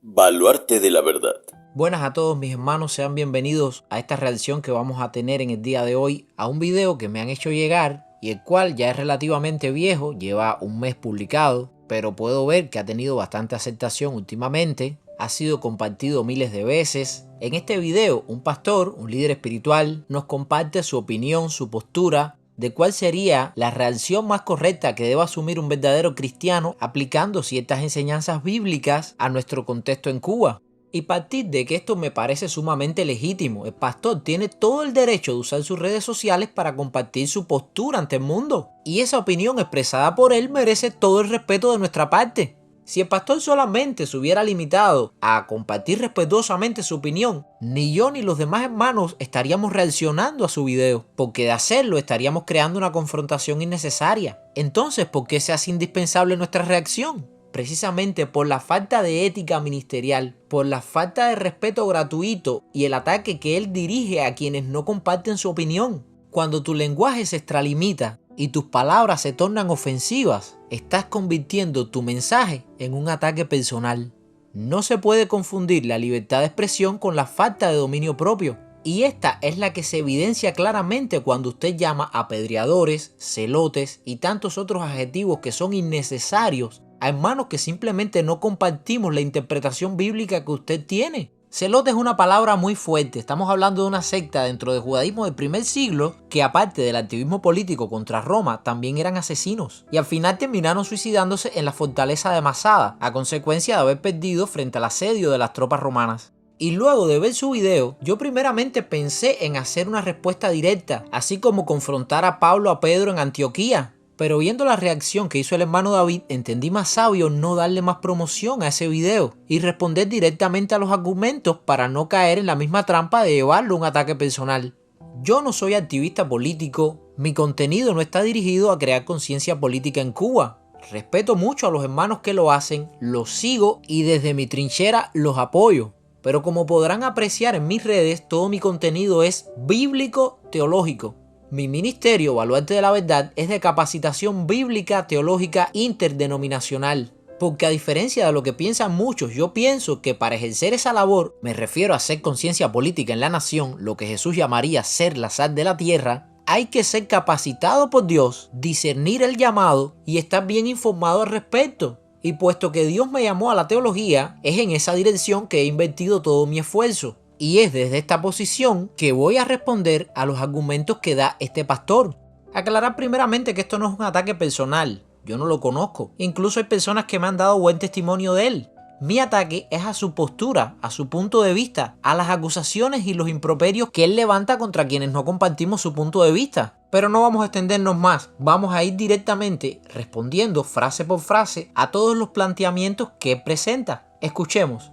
Baluarte de la verdad. Buenas a todos mis hermanos, sean bienvenidos a esta reacción que vamos a tener en el día de hoy a un video que me han hecho llegar y el cual ya es relativamente viejo, lleva un mes publicado, pero puedo ver que ha tenido bastante aceptación últimamente, ha sido compartido miles de veces. En este video, un pastor, un líder espiritual, nos comparte su opinión, su postura, de cuál sería la reacción más correcta que deba asumir un verdadero cristiano aplicando ciertas enseñanzas bíblicas a nuestro contexto en Cuba. Y partir de que esto me parece sumamente legítimo. El pastor tiene todo el derecho de usar sus redes sociales para compartir su postura ante el mundo. Y esa opinión expresada por él merece todo el respeto de nuestra parte. Si el pastor solamente se hubiera limitado a compartir respetuosamente su opinión, ni yo ni los demás hermanos estaríamos reaccionando a su video, porque de hacerlo estaríamos creando una confrontación innecesaria. Entonces, ¿por qué se hace indispensable nuestra reacción? Precisamente por la falta de ética ministerial, por la falta de respeto gratuito y el ataque que él dirige a quienes no comparten su opinión. Cuando tu lenguaje se extralimita y tus palabras se tornan ofensivas, estás convirtiendo tu mensaje en un ataque personal. No se puede confundir la libertad de expresión con la falta de dominio propio. Y esta es la que se evidencia claramente cuando usted llama a apedreadores, celotes y tantos otros adjetivos que son innecesarios a hermanos que simplemente no compartimos la interpretación bíblica que usted tiene. Celote es una palabra muy fuerte. Estamos hablando de una secta dentro del judaísmo del primer siglo que, aparte del activismo político contra Roma, también eran asesinos. Y al final terminaron suicidándose en la fortaleza de Masada, a consecuencia de haber perdido frente al asedio de las tropas romanas. Y luego de ver su video, yo primeramente pensé en hacer una respuesta directa, así como confrontar a Pablo a Pedro en Antioquía. Pero viendo la reacción que hizo el hermano David, entendí más sabio no darle más promoción a ese video y responder directamente a los argumentos para no caer en la misma trampa de llevarlo a un ataque personal. Yo no soy activista político, mi contenido no está dirigido a crear conciencia política en Cuba. Respeto mucho a los hermanos que lo hacen, los sigo y desde mi trinchera los apoyo. Pero como podrán apreciar en mis redes, todo mi contenido es bíblico teológico. Mi ministerio, Baluarte de la Verdad, es de capacitación bíblica teológica interdenominacional. Porque a diferencia de lo que piensan muchos, yo pienso que para ejercer esa labor, me refiero a hacer conciencia política en la nación, lo que Jesús llamaría ser la sal de la tierra, hay que ser capacitado por Dios, discernir el llamado y estar bien informado al respecto. Y puesto que Dios me llamó a la teología, es en esa dirección que he invertido todo mi esfuerzo. Y es desde esta posición que voy a responder a los argumentos que da este pastor. Aclarar primeramente que esto no es un ataque personal. Yo no lo conozco. Incluso hay personas que me han dado buen testimonio de él. Mi ataque es a su postura, a su punto de vista, a las acusaciones y los improperios que él levanta contra quienes no compartimos su punto de vista. Pero no vamos a extendernos más. Vamos a ir directamente respondiendo frase por frase a todos los planteamientos que él presenta. Escuchemos.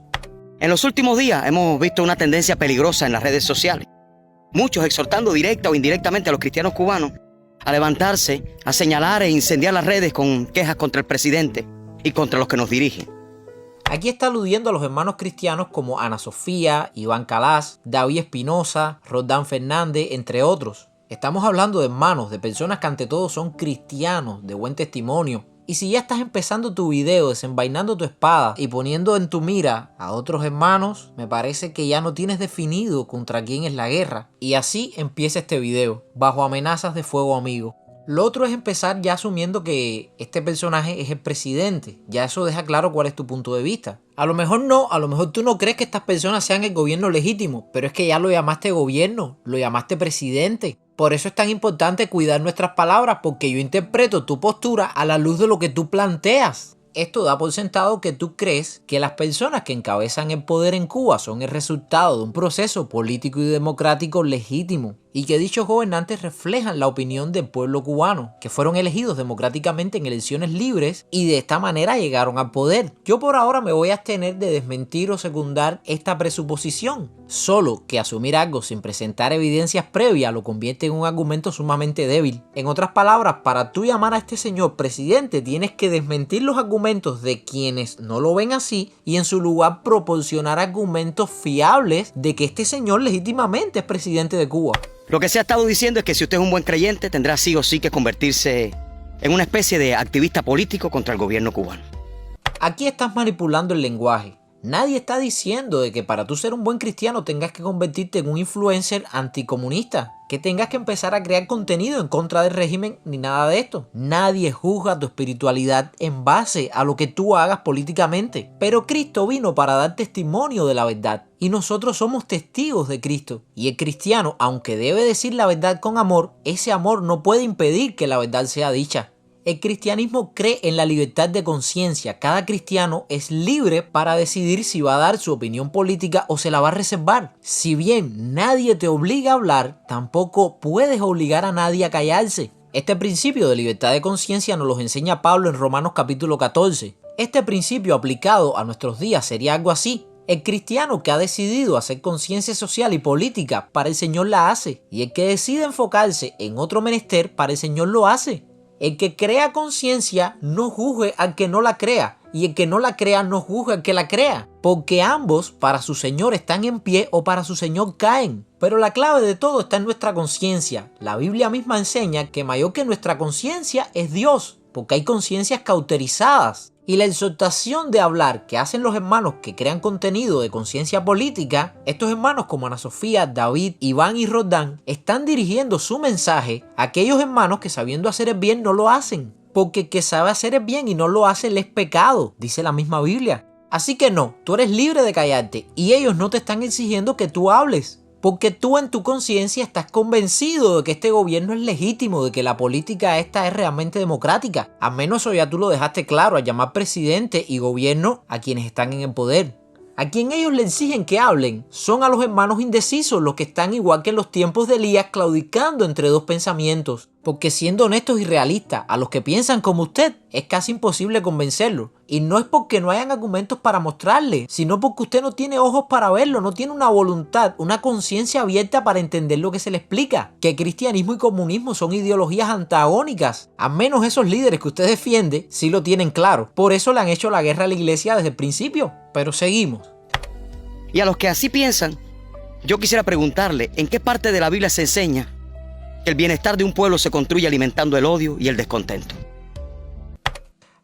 En los últimos días hemos visto una tendencia peligrosa en las redes sociales. Muchos exhortando directa o indirectamente a los cristianos cubanos a levantarse, a señalar e incendiar las redes con quejas contra el presidente y contra los que nos dirigen. Aquí está aludiendo a los hermanos cristianos como Ana Sofía, Iván Calas, David Espinosa, Roldán Fernández, entre otros. Estamos hablando de hermanos, de personas que ante todo son cristianos, de buen testimonio. Y si ya estás empezando tu video desenvainando tu espada y poniendo en tu mira a otros hermanos, me parece que ya no tienes definido contra quién es la guerra. Y así empieza este video, bajo amenazas de fuego amigo. Lo otro es empezar ya asumiendo que este personaje es el presidente. Ya eso deja claro cuál es tu punto de vista. A lo mejor no, a lo mejor tú no crees que estas personas sean el gobierno legítimo, pero es que ya lo llamaste gobierno, lo llamaste presidente. Por eso es tan importante cuidar nuestras palabras, porque yo interpreto tu postura a la luz de lo que tú planteas. Esto da por sentado que tú crees que las personas que encabezan el poder en Cuba son el resultado de un proceso político y democrático legítimo y que dichos gobernantes reflejan la opinión del pueblo cubano, que fueron elegidos democráticamente en elecciones libres y de esta manera llegaron al poder. Yo por ahora me voy a abstener de desmentir o secundar esta presuposición, solo que asumir algo sin presentar evidencias previas lo convierte en un argumento sumamente débil. En otras palabras, para tú llamar a este señor presidente tienes que desmentir los argumentos de quienes no lo ven así y en su lugar proporcionar argumentos fiables de que este señor legítimamente es presidente de Cuba. Lo que se ha estado diciendo es que si usted es un buen creyente, tendrá sí o sí que convertirse en una especie de activista político contra el gobierno cubano. Aquí estás manipulando el lenguaje. Nadie está diciendo de que para tú ser un buen cristiano tengas que convertirte en un influencer anticomunista, que tengas que empezar a crear contenido en contra del régimen ni nada de esto. Nadie juzga tu espiritualidad en base a lo que tú hagas políticamente. Pero Cristo vino para dar testimonio de la verdad y nosotros somos testigos de Cristo. Y el cristiano, aunque debe decir la verdad con amor, ese amor no puede impedir que la verdad sea dicha. El cristianismo cree en la libertad de conciencia. Cada cristiano es libre para decidir si va a dar su opinión política o se la va a reservar. Si bien nadie te obliga a hablar, tampoco puedes obligar a nadie a callarse. Este principio de libertad de conciencia nos lo enseña Pablo en Romanos capítulo 14. Este principio aplicado a nuestros días sería algo así. El cristiano que ha decidido hacer conciencia social y política, para el Señor la hace. Y el que decide enfocarse en otro menester, para el Señor lo hace. El que crea conciencia no juzgue al que no la crea, y el que no la crea no juzgue al que la crea, porque ambos para su Señor están en pie o para su Señor caen. Pero la clave de todo está en nuestra conciencia. La Biblia misma enseña que mayor que nuestra conciencia es Dios, porque hay conciencias cauterizadas. Y la exhortación de hablar que hacen los hermanos que crean contenido de conciencia política, estos hermanos como Ana Sofía, David, Iván y Roldán, están dirigiendo su mensaje a aquellos hermanos que sabiendo hacer el bien no lo hacen. Porque el que sabe hacer el bien y no lo hace le es pecado, dice la misma Biblia. Así que no, tú eres libre de callarte y ellos no te están exigiendo que tú hables. Porque tú en tu conciencia estás convencido de que este gobierno es legítimo, de que la política esta es realmente democrática. Al menos eso ya tú lo dejaste claro al llamar presidente y gobierno a quienes están en el poder. A quien ellos le exigen que hablen son a los hermanos indecisos, los que están igual que en los tiempos de Elías claudicando entre dos pensamientos. Porque siendo honestos y realistas, a los que piensan como usted es casi imposible convencerlos. Y no es porque no hayan argumentos para mostrarle, sino porque usted no tiene ojos para verlo, no tiene una voluntad, una conciencia abierta para entender lo que se le explica. Que cristianismo y comunismo son ideologías antagónicas. Al menos esos líderes que usted defiende sí lo tienen claro. Por eso le han hecho la guerra a la iglesia desde el principio. Pero seguimos. Y a los que así piensan, yo quisiera preguntarle, ¿en qué parte de la Biblia se enseña que el bienestar de un pueblo se construye alimentando el odio y el descontento?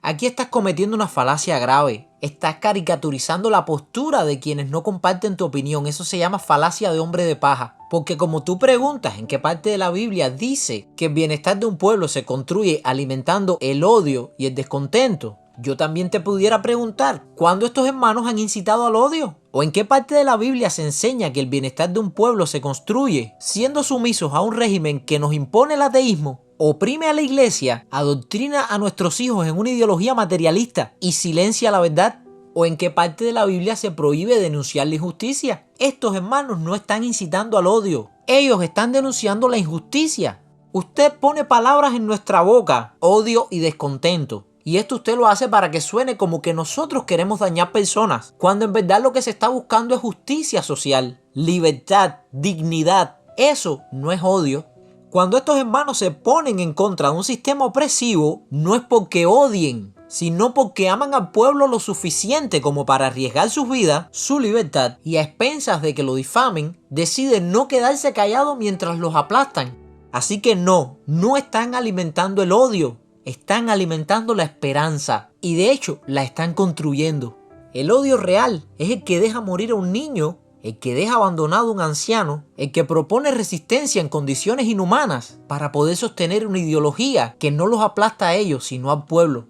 Aquí estás cometiendo una falacia grave. Estás caricaturizando la postura de quienes no comparten tu opinión. Eso se llama falacia de hombre de paja. Porque como tú preguntas en qué parte de la Biblia dice que el bienestar de un pueblo se construye alimentando el odio y el descontento, yo también te pudiera preguntar, ¿cuándo estos hermanos han incitado al odio? ¿O en qué parte de la Biblia se enseña que el bienestar de un pueblo se construye siendo sumisos a un régimen que nos impone el ateísmo, oprime a la iglesia, adoctrina a nuestros hijos en una ideología materialista y silencia la verdad? ¿O en qué parte de la Biblia se prohíbe denunciar la injusticia? Estos hermanos no están incitando al odio, ellos están denunciando la injusticia. Usted pone palabras en nuestra boca, odio y descontento. Y esto usted lo hace para que suene como que nosotros queremos dañar personas, cuando en verdad lo que se está buscando es justicia social, libertad, dignidad. Eso no es odio. Cuando estos hermanos se ponen en contra de un sistema opresivo, no es porque odien, sino porque aman al pueblo lo suficiente como para arriesgar sus vidas, su libertad, y a expensas de que lo difamen, deciden no quedarse callados mientras los aplastan. Así que no están alimentando el odio. Están alimentando la esperanza y de hecho la están construyendo. El odio real es el que deja morir a un niño, el que deja abandonado a un anciano, el que propone resistencia en condiciones inhumanas para poder sostener una ideología que no los aplasta a ellos sino al pueblo.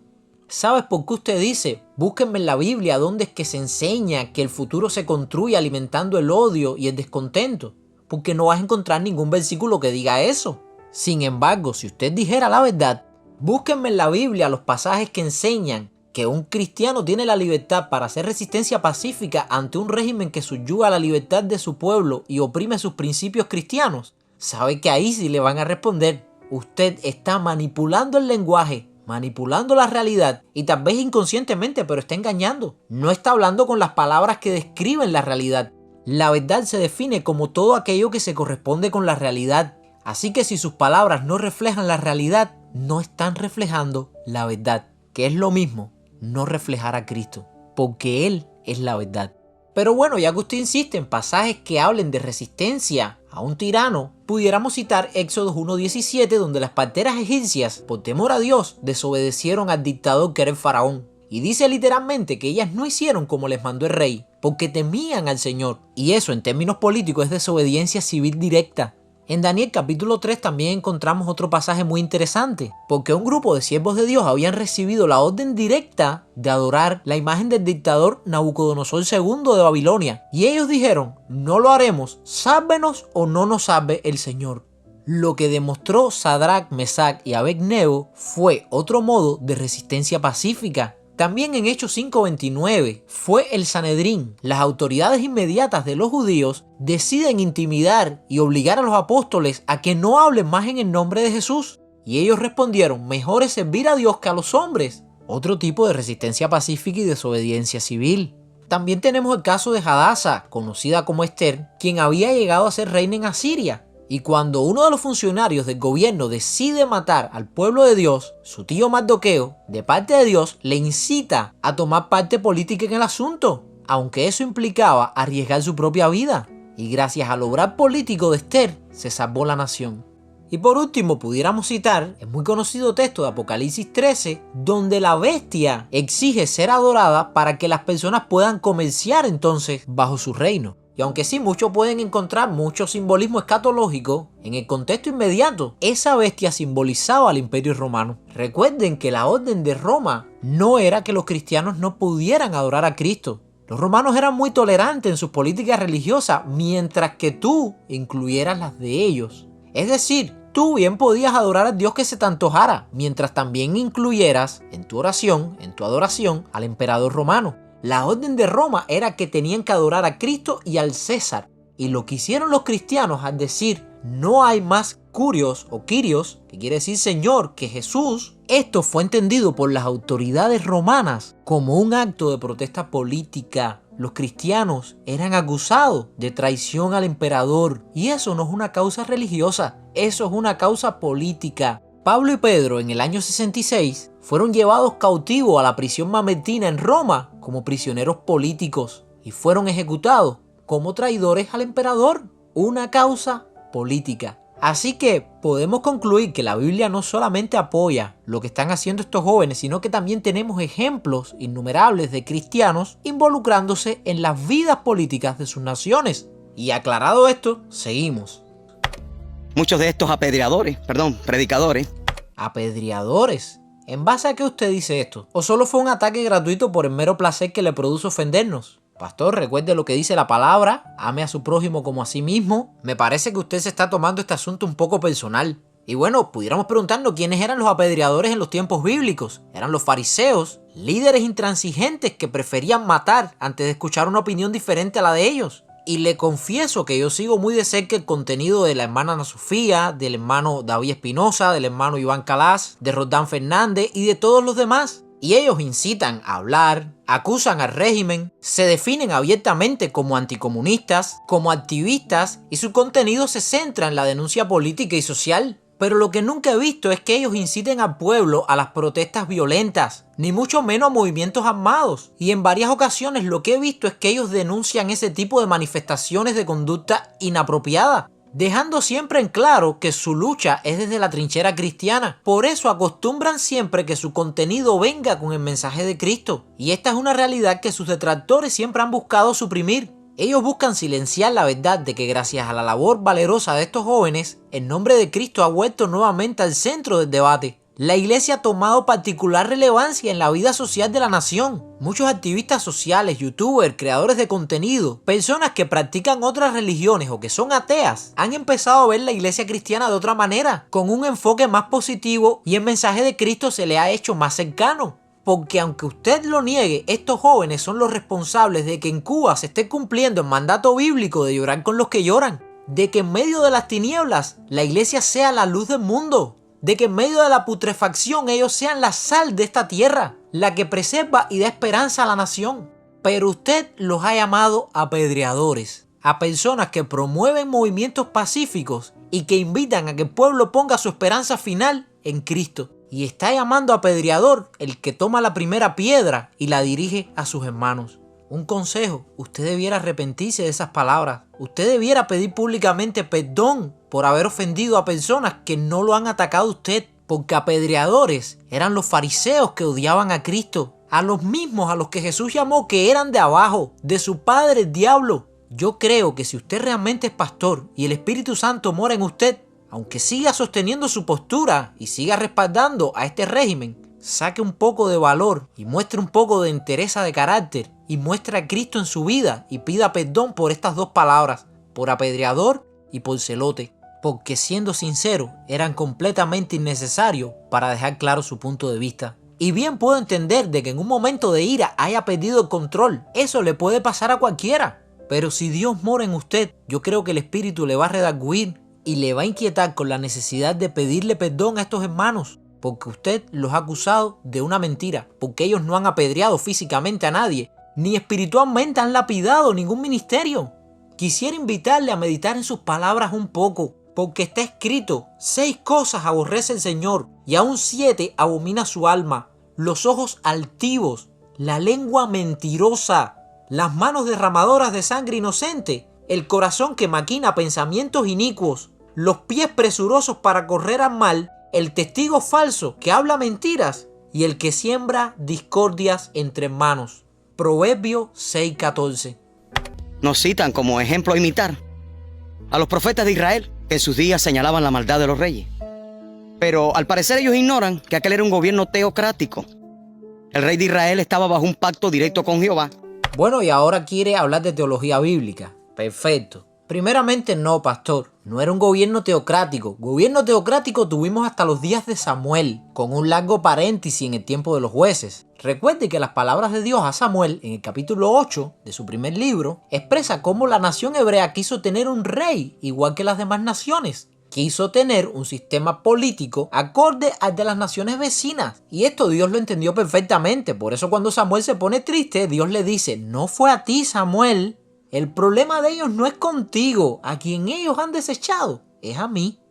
¿Sabes por qué usted dice? Búsquenme en la Biblia donde es que se enseña que el futuro se construye alimentando el odio y el descontento. Porque no vas a encontrar ningún versículo que diga eso. Sin embargo, si usted dijera la verdad, búsquenme en la Biblia los pasajes que enseñan que un cristiano tiene la libertad para hacer resistencia pacífica ante un régimen que subyuga la libertad de su pueblo y oprime sus principios cristianos. Sabe que ahí sí le van a responder. Usted está manipulando el lenguaje, manipulando la realidad y tal vez inconscientemente, pero está engañando. No está hablando con las palabras que describen la realidad. La verdad se define como todo aquello que se corresponde con la realidad. Así que si sus palabras no reflejan la realidad, no están reflejando la verdad, que es lo mismo no reflejar a Cristo, porque Él es la verdad. Pero bueno, ya que usted insiste en pasajes que hablen de resistencia a un tirano, pudiéramos citar Éxodo 1:17, donde las parteras egipcias, por temor a Dios, desobedecieron al dictador que era el faraón. Y dice literalmente que ellas no hicieron como les mandó el rey, porque temían al Señor. Y eso en términos políticos es desobediencia civil directa. En Daniel capítulo 3 también encontramos otro pasaje muy interesante, porque un grupo de siervos de Dios habían recibido la orden directa de adorar la imagen del dictador Nabucodonosor II de Babilonia. Y ellos dijeron, no lo haremos, sálvenos o no nos salve el Señor. Lo que demostró Sadrach, Mesach y Abed-Nego fue otro modo de resistencia pacífica. También en Hechos 5:29 fue el Sanedrín. Las autoridades inmediatas de los judíos deciden intimidar y obligar a los apóstoles a que no hablen más en el nombre de Jesús. Y ellos respondieron, mejor es servir a Dios que a los hombres. Otro tipo de resistencia pacífica y desobediencia civil. También tenemos el caso de Hadasa, conocida como Esther, quien había llegado a ser reina en Asiria. Y cuando uno de los funcionarios del gobierno decide matar al pueblo de Dios, su tío Mardoqueo, de parte de Dios, le incita a tomar parte política en el asunto, aunque eso implicaba arriesgar su propia vida. Y gracias al obrar político de Esther, se salvó la nación. Y por último, pudiéramos citar el muy conocido texto de Apocalipsis 13, donde la bestia exige ser adorada para que las personas puedan comerciar entonces bajo su reino. Y aunque sí muchos pueden encontrar mucho simbolismo escatológico, en el contexto inmediato, esa bestia simbolizaba al Imperio Romano. Recuerden que la orden de Roma no era que los cristianos no pudieran adorar a Cristo. Los romanos eran muy tolerantes en sus políticas religiosas, mientras que tú incluyeras las de ellos. Es decir, tú bien podías adorar al Dios que se te antojara, mientras también incluyeras en tu oración, en tu adoración, al emperador romano. La orden de Roma era que tenían que adorar a Cristo y al César. Y lo que hicieron los cristianos al decir no hay más curios o quirios, que quiere decir Señor, que Jesús, esto fue entendido por las autoridades romanas como un acto de protesta política. Los cristianos eran acusados de traición al emperador. Y eso no es una causa religiosa, eso es una causa política. Pablo y Pedro en el año 66 fueron llevados cautivos a la prisión mamertina en Roma como prisioneros políticos y fueron ejecutados como traidores al emperador. Una causa política. Así que podemos concluir que la Biblia no solamente apoya lo que están haciendo estos jóvenes, sino que también tenemos ejemplos innumerables de cristianos involucrándose en las vidas políticas de sus naciones. Y aclarado esto, seguimos. Muchos de estos predicadores. ¿Apedreadores? ¿En base a qué usted dice esto? ¿O solo fue un ataque gratuito por el mero placer que le produce ofendernos? Pastor, recuerde lo que dice la palabra, ame a su prójimo como a sí mismo. Me parece que usted se está tomando este asunto un poco personal. Y bueno, pudiéramos preguntarnos quiénes eran los apedreadores en los tiempos bíblicos. Eran los fariseos, líderes intransigentes que preferían matar antes de escuchar una opinión diferente a la de ellos. Y le confieso que yo sigo muy de cerca el contenido de la hermana Ana Sofía, del hermano David Espinosa, del hermano Iván Calas, de Roldán Fernández y de todos los demás. Y ellos incitan a hablar, acusan al régimen, se definen abiertamente como anticomunistas, como activistas y su contenido se centra en la denuncia política y social. Pero lo que nunca he visto es que ellos inciten al pueblo a las protestas violentas, ni mucho menos a movimientos armados. Y en varias ocasiones lo que he visto es que ellos denuncian ese tipo de manifestaciones de conducta inapropiada, dejando siempre en claro que su lucha es desde la trinchera cristiana. Por eso acostumbran siempre que su contenido venga con el mensaje de Cristo. Y esta es una realidad que sus detractores siempre han buscado suprimir. Ellos buscan silenciar la verdad de que gracias a la labor valerosa de estos jóvenes, el nombre de Cristo ha vuelto nuevamente al centro del debate. La iglesia ha tomado particular relevancia en la vida social de la nación. Muchos activistas sociales, youtubers, creadores de contenido, personas que practican otras religiones o que son ateas, han empezado a ver la iglesia cristiana de otra manera, con un enfoque más positivo y el mensaje de Cristo se le ha hecho más cercano. Porque aunque usted lo niegue, estos jóvenes son los responsables de que en Cuba se esté cumpliendo el mandato bíblico de llorar con los que lloran. De que en medio de las tinieblas la iglesia sea la luz del mundo. De que en medio de la putrefacción ellos sean la sal de esta tierra, la que preserva y da esperanza a la nación. Pero usted los ha llamado apedreadores, a personas que promueven movimientos pacíficos y que invitan a que el pueblo ponga su esperanza final en Cristo. Y está llamando apedreador el que toma la primera piedra y la dirige a sus hermanos. Un consejo, usted debiera arrepentirse de esas palabras. Usted debiera pedir públicamente perdón por haber ofendido a personas que no lo han atacado a usted. Porque apedreadores eran los fariseos que odiaban a Cristo. a los mismos a los que Jesús llamó que eran de abajo, de su padre el diablo. Yo creo que si usted realmente es pastor y el Espíritu Santo mora en usted, aunque siga sosteniendo su postura y siga respaldando a este régimen, saque un poco de valor y muestre un poco de entereza de carácter y muestre a Cristo en su vida y pida perdón por estas dos palabras, por apedreador y por celote, porque siendo sincero eran completamente innecesarios para dejar claro su punto de vista. Y bien puedo entender de que en un momento de ira haya perdido el control, eso le puede pasar a cualquiera. Pero si Dios mora en usted, yo creo que el Espíritu le va a redarguir y le va a inquietar con la necesidad de pedirle perdón a estos hermanos, porque usted los ha acusado de una mentira, porque ellos no han apedreado físicamente a nadie, ni espiritualmente han lapidado ningún ministerio. Quisiera invitarle a meditar en sus palabras un poco, porque está escrito: 6 cosas aborrece el Señor, y aún 7 abomina su alma: los ojos altivos, la lengua mentirosa, las manos derramadoras de sangre inocente, el corazón que maquina pensamientos inicuos, los pies presurosos para correr al mal, el testigo falso que habla mentiras y el que siembra discordias entre hermanos. Proverbio 6:14. Nos citan como ejemplo a imitar a los profetas de Israel, que en sus días señalaban la maldad de los reyes. Pero al parecer ellos ignoran que aquel era un gobierno teocrático. El rey de Israel estaba bajo un pacto directo con Jehová. Bueno, y ahora quiere hablar de teología bíblica. Perfecto. Primeramente no, pastor. No era un gobierno teocrático. Gobierno teocrático tuvimos hasta los días de Samuel, con un largo paréntesis en el tiempo de los jueces. Recuerde que las palabras de Dios a Samuel en el capítulo 8 de su primer libro expresa cómo la nación hebrea quiso tener un rey igual que las demás naciones. Quiso tener un sistema político acorde al de las naciones vecinas. Y esto Dios lo entendió perfectamente. Por eso cuando Samuel se pone triste, Dios le dice: no fue a ti, Samuel. El problema de ellos no es contigo. A quien ellos han desechado es a mí.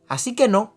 Así que no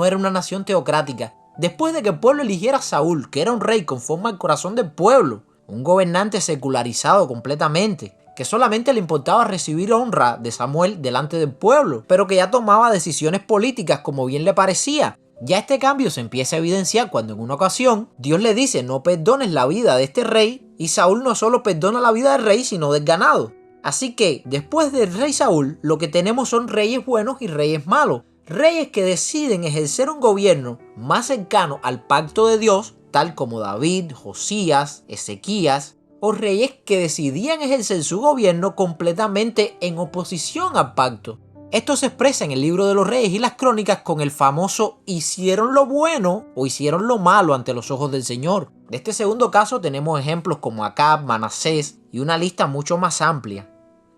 era una nación teocrática. Después de que el pueblo eligiera a Saúl, que era un rey conforme al corazón del pueblo, un gobernante secularizado completamente, que solamente le importaba recibir honra de Samuel delante del pueblo, pero que ya tomaba decisiones políticas como bien le parecía. Ya este cambio se empieza a evidenciar cuando en una ocasión Dios le dice: no perdones la vida de este rey, y Saúl no solo perdona la vida del rey, sino del ganado. Así que después del rey Saúl, lo que tenemos son reyes buenos y reyes malos. Reyes que deciden ejercer un gobierno más cercano al pacto de Dios, tal como David, Josías, Ezequías, o reyes que decidían ejercer su gobierno completamente en oposición al pacto. Esto se expresa en el libro de los Reyes y las Crónicas con el famoso hicieron lo bueno o hicieron lo malo ante los ojos del Señor. De este segundo caso tenemos ejemplos como Acab, Manasés y una lista mucho más amplia.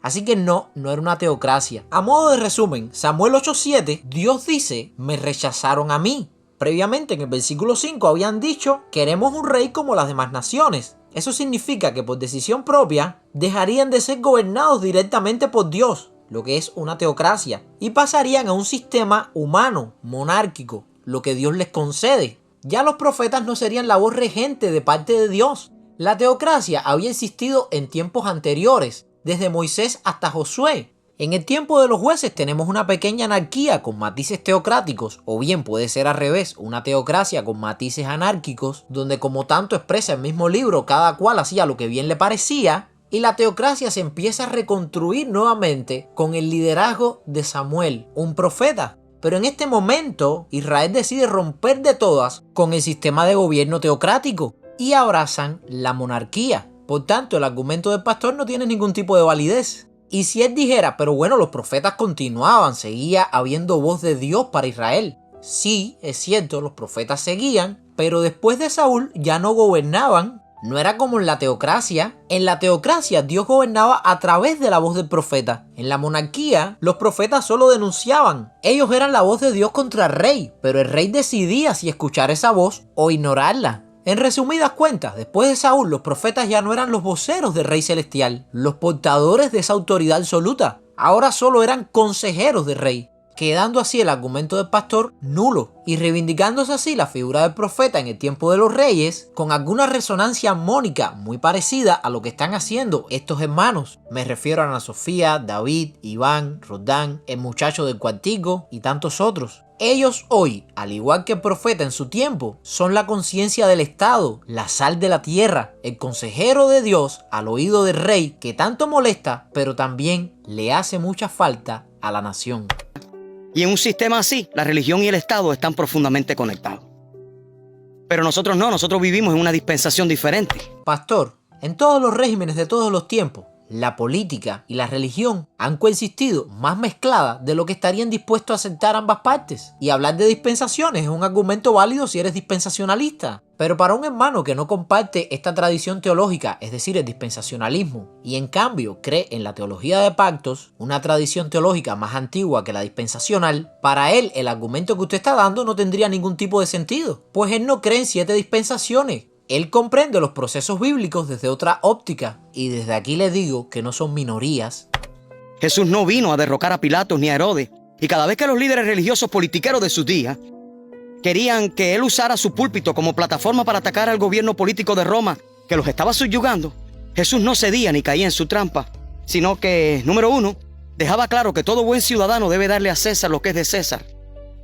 Así que no era una teocracia. A modo de resumen, Samuel 8:7, Dios dice: me rechazaron a mí. Previamente en el versículo 5 habían dicho: queremos un rey como las demás naciones. Eso significa que por decisión propia dejarían de ser gobernados directamente por Dios, lo que es una teocracia, y pasarían a un sistema humano, monárquico, lo que Dios les concede. Ya los profetas no serían la voz regente de parte de Dios. La teocracia había existido en tiempos anteriores, desde Moisés hasta Josué. En el tiempo de los jueces tenemos una pequeña anarquía con matices teocráticos, o bien puede ser al revés, una teocracia con matices anárquicos, donde como tanto expresa el mismo libro, cada cual hacía lo que bien le parecía, y la teocracia se empieza a reconstruir nuevamente con el liderazgo de Samuel, un profeta. Pero en este momento, Israel decide romper de todas con el sistema de gobierno teocrático y abrazan la monarquía. Por tanto, el argumento del pastor no tiene ningún tipo de validez. Y si él dijera: pero bueno, los profetas continuaban, seguía habiendo voz de Dios para Israel. Sí, es cierto, los profetas seguían, pero después de Saúl ya no gobernaban. No era como en la teocracia. En la teocracia Dios gobernaba a través de la voz del profeta. En la monarquía los profetas solo denunciaban. Ellos eran la voz de Dios contra el rey, pero el rey decidía si escuchar esa voz o ignorarla. En resumidas cuentas, después de Saúl, los profetas ya no eran los voceros del Rey Celestial, los portadores de esa autoridad absoluta. Ahora solo eran consejeros del rey. quedando así el argumento del pastor nulo y reivindicándose así la figura del profeta en el tiempo de los reyes con alguna resonancia armónica muy parecida a lo que están haciendo estos hermanos. Me refiero a Ana Sofía, David, Iván, Rodán, el muchacho del cuartico y tantos otros. Ellos hoy, al igual que el profeta en su tiempo, son la conciencia del Estado, la sal de la tierra, el consejero de Dios al oído del rey que tanto molesta, pero también le hace mucha falta a la nación. Y en un sistema así, la religión y el Estado están profundamente conectados. Pero nosotros no, nosotros vivimos en una dispensación diferente. Pastor, en todos los regímenes de todos los tiempos, la política y la religión han coexistido más mezcladas de lo que estarían dispuestos a aceptar ambas partes. Y hablar de dispensaciones es un argumento válido si eres dispensacionalista. Pero para un hermano que no comparte esta tradición teológica, es decir, el dispensacionalismo, y en cambio cree en la teología de pactos, una tradición teológica más antigua que la dispensacional, para él el argumento que usted está dando no tendría ningún tipo de sentido, pues él no cree en 7 dispensaciones. Él comprende los procesos bíblicos desde otra óptica, y desde aquí le digo que no son minorías. Jesús no vino a derrocar a Pilatos ni a Herodes, y cada vez que los líderes religiosos politiqueros de sus días querían que él usara su púlpito como plataforma para atacar al gobierno político de Roma que los estaba subyugando, Jesús no cedía ni caía en su trampa, sino que, número 1, dejaba claro que todo buen ciudadano debe darle a César lo que es de César,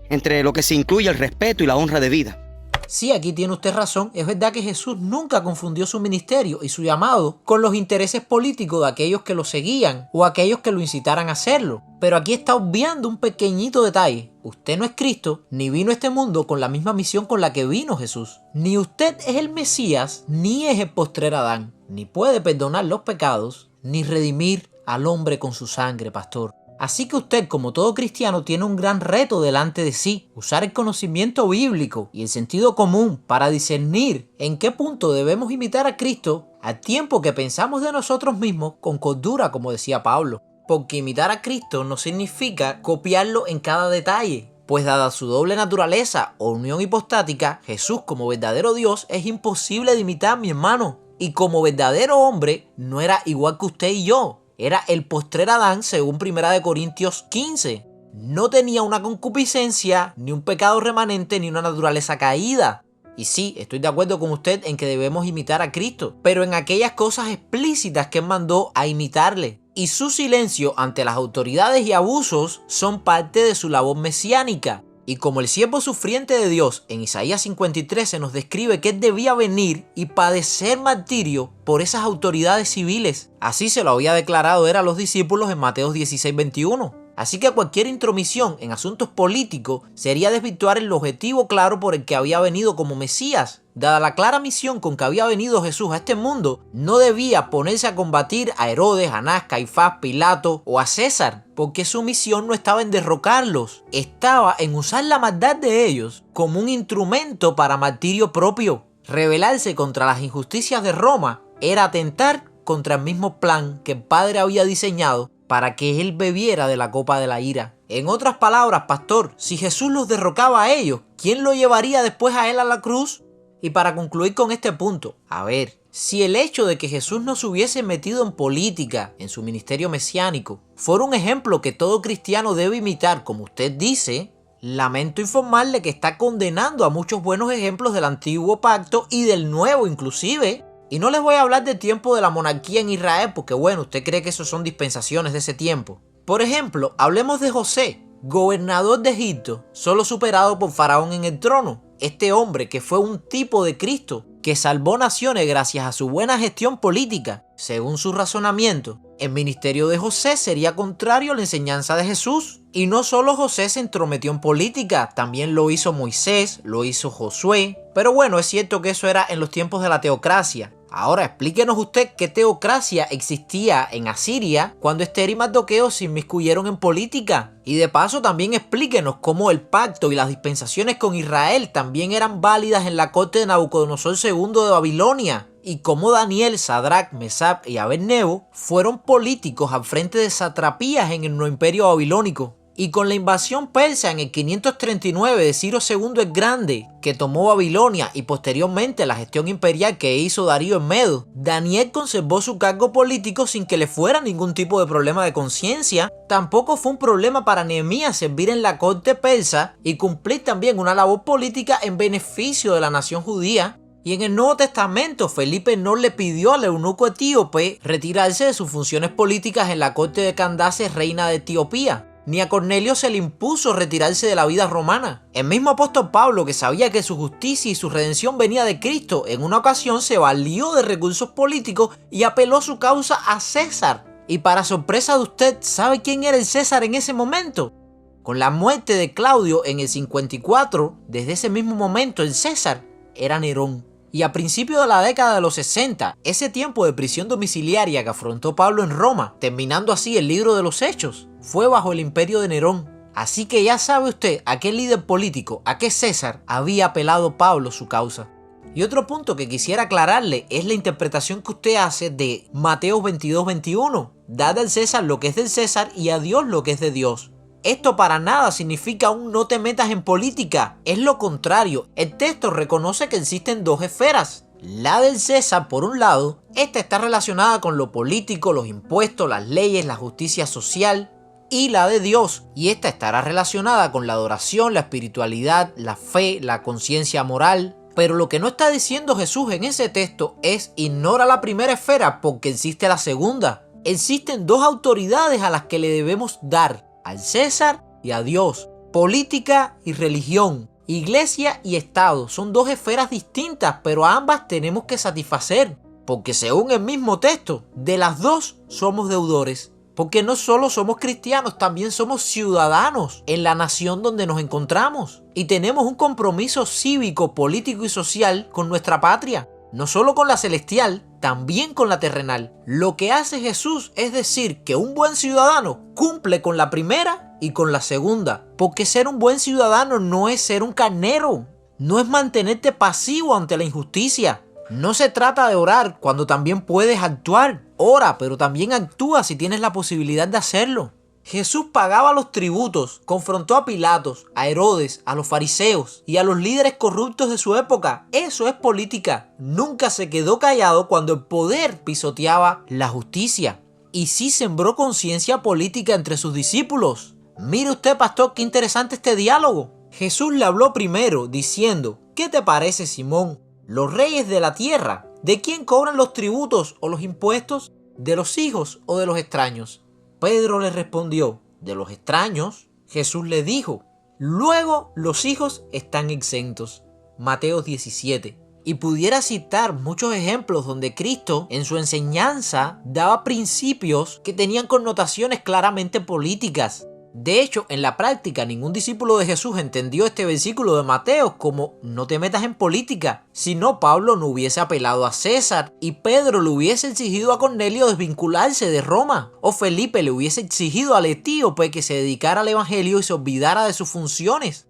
entre lo que se incluye el respeto y la honra debida. Sí, aquí tiene usted razón. Es verdad que Jesús nunca confundió su ministerio y su llamado con los intereses políticos de aquellos que lo seguían o aquellos que lo incitaran a hacerlo. Pero aquí está obviando un pequeñito detalle. Usted no es Cristo, ni vino a este mundo con la misma misión con la que vino Jesús. Ni usted es el Mesías, ni es el postrer Adán. Ni puede perdonar los pecados, ni redimir al hombre con su sangre, pastor. Así que usted, como todo cristiano, tiene un gran reto delante de sí, usar el conocimiento bíblico y el sentido común para discernir en qué punto debemos imitar a Cristo al tiempo que pensamos de nosotros mismos con cordura, como decía Pablo. Porque imitar a Cristo no significa copiarlo en cada detalle, pues dada su doble naturaleza o unión hipostática, Jesús como verdadero Dios es imposible de imitar, mi hermano. Y como verdadero hombre no era igual que usted y yo. Era el postrer Adán según 1 Corintios 15. No tenía una concupiscencia, ni un pecado remanente, ni una naturaleza caída. Y sí, estoy de acuerdo con usted en que debemos imitar a Cristo, pero en aquellas cosas explícitas que Él mandó a imitarle. Y su silencio ante las autoridades y abusos son parte de su labor mesiánica. Y como el siervo sufriente de Dios, en Isaías 53 se nos describe que Él debía venir y padecer martirio por esas autoridades civiles. Así se lo había declarado a los discípulos en Mateo 16:21. Así que cualquier intromisión en asuntos políticos sería desvirtuar el objetivo claro por el que había venido como Mesías. Dada la clara misión con que había venido Jesús a este mundo, no debía ponerse a combatir a Herodes, Anás, Caifás, Pilato o a César, porque su misión no estaba en derrocarlos, estaba en usar la maldad de ellos como un instrumento para martirio propio. Rebelarse contra las injusticias de Roma era atentar contra el mismo plan que el Padre había diseñado para que él bebiera de la copa de la ira. En otras palabras, pastor, si Jesús los derrocaba a ellos, ¿quién lo llevaría después a él a la cruz? Y para concluir con este punto, a ver, si el hecho de que Jesús no se hubiese metido en política en su ministerio mesiánico fuera un ejemplo que todo cristiano debe imitar, como usted dice, lamento informarle que está condenando a muchos buenos ejemplos del antiguo pacto y del nuevo inclusive. Y no les voy a hablar del tiempo de la monarquía en Israel porque bueno, usted cree que esos son dispensaciones de ese tiempo. Por ejemplo, hablemos de José, gobernador de Egipto, solo superado por Faraón en el trono. Este hombre que fue un tipo de Cristo, que salvó naciones gracias a su buena gestión política. Según su razonamiento, el ministerio de José sería contrario a la enseñanza de Jesús. Y no solo José se entrometió en política, también lo hizo Moisés, lo hizo Josué. Pero bueno, es cierto que eso era en los tiempos de la teocracia. Ahora explíquenos usted qué teocracia existía en Asiria cuando Esther y Mardoqueo se inmiscuyeron en política. Y de paso también explíquenos cómo el pacto y las dispensaciones con Israel también eran válidas en la corte de Nabucodonosor II de Babilonia. Y cómo Daniel, Sadrach, Mesach y Abednego fueron políticos al frente de satrapías en el nuevo imperio babilónico. Y con la invasión persa en el 539 de Ciro II el Grande, que tomó Babilonia, y posteriormente la gestión imperial que hizo Darío en Medo, Daniel conservó su cargo político sin que le fuera ningún tipo de problema de conciencia. Tampoco fue un problema para Nehemías servir en la corte persa y cumplir también una labor política en beneficio de la nación judía. Y en el Nuevo Testamento, Felipe no le pidió al eunuco etíope retirarse de sus funciones políticas en la corte de Candace, reina de Etiopía. Ni a Cornelio se le impuso retirarse de la vida romana. El mismo apóstol Pablo, que sabía que su justicia y su redención venía de Cristo, en una ocasión se valió de recursos políticos y apeló su causa a César. Y para sorpresa de usted, ¿sabe quién era el César en ese momento? Con la muerte de Claudio en el 54, desde ese mismo momento el César era Nerón. Y a principios de la década de los 60, ese tiempo de prisión domiciliaria que afrontó Pablo en Roma, terminando así el libro de los Hechos, fue bajo el imperio de Nerón. Así que ya sabe usted a qué líder político, a qué César había apelado Pablo su causa. Y otro punto que quisiera aclararle es la interpretación que usted hace de Mateo 22:21. Dad al César lo que es del César y a Dios lo que es de Dios. Esto para nada significa un no te metas en política, es lo contrario. El texto reconoce que existen dos esferas. La del César, por un lado, esta está relacionada con lo político, los impuestos, las leyes, la justicia social, y la de Dios, y esta estará relacionada con la adoración, la espiritualidad, la fe, la conciencia moral. Pero lo que no está diciendo Jesús en ese texto es ignora la primera esfera porque existe la segunda. Existen dos autoridades a las que le debemos dar: al César y a Dios. Política y religión, iglesia y Estado son dos esferas distintas, pero a ambas tenemos que satisfacer, porque según el mismo texto, de las dos somos deudores, porque no solo somos cristianos, también somos ciudadanos en la nación donde nos encontramos y tenemos un compromiso cívico, político y social con nuestra patria, no solo con la celestial, también con la terrenal. Lo que hace Jesús es decir que un buen ciudadano cumple con la primera y con la segunda, porque ser un buen ciudadano no es ser un carnero, no es mantenerte pasivo ante la injusticia. No se trata de orar cuando también puedes actuar. Ora, pero también actúa si tienes la posibilidad de hacerlo. Jesús pagaba los tributos, confrontó a Pilatos, a Herodes, a los fariseos y a los líderes corruptos de su época. Eso es política. Nunca se quedó callado cuando el poder pisoteaba la justicia. Y sí sembró conciencia política entre sus discípulos. Mire usted, pastor, qué interesante este diálogo. Jesús le habló primero diciendo: ¿qué te parece, Simón? Los reyes de la tierra, ¿de quién cobran los tributos o los impuestos? ¿De los hijos o de los extraños? Pedro le respondió: de los extraños. Jesús le dijo: luego los hijos están exentos. Mateo 17. Y pudiera citar muchos ejemplos donde Cristo en su enseñanza daba principios que tenían connotaciones claramente políticas. De hecho, en la práctica, ningún discípulo de Jesús entendió este versículo de Mateo como no te metas en política. Si no, Pablo no hubiese apelado a César y Pedro le hubiese exigido a Cornelio desvincularse de Roma. O Felipe le hubiese exigido al etíope que se dedicara al evangelio y se olvidara de sus funciones.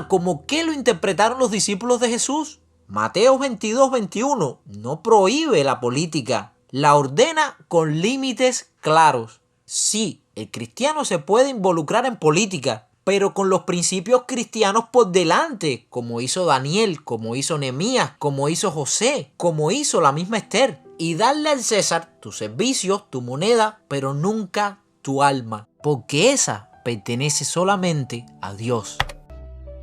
¿Cómo qué lo interpretaron los discípulos de Jesús? Mateo 22:21 no prohíbe la política, la ordena con límites claros. Sí, el cristiano se puede involucrar en política, pero con los principios cristianos por delante, como hizo Daniel, como hizo Nehemías, como hizo José, como hizo la misma Esther. Y darle al César tus servicios, tu moneda, pero nunca tu alma, porque esa pertenece solamente a Dios.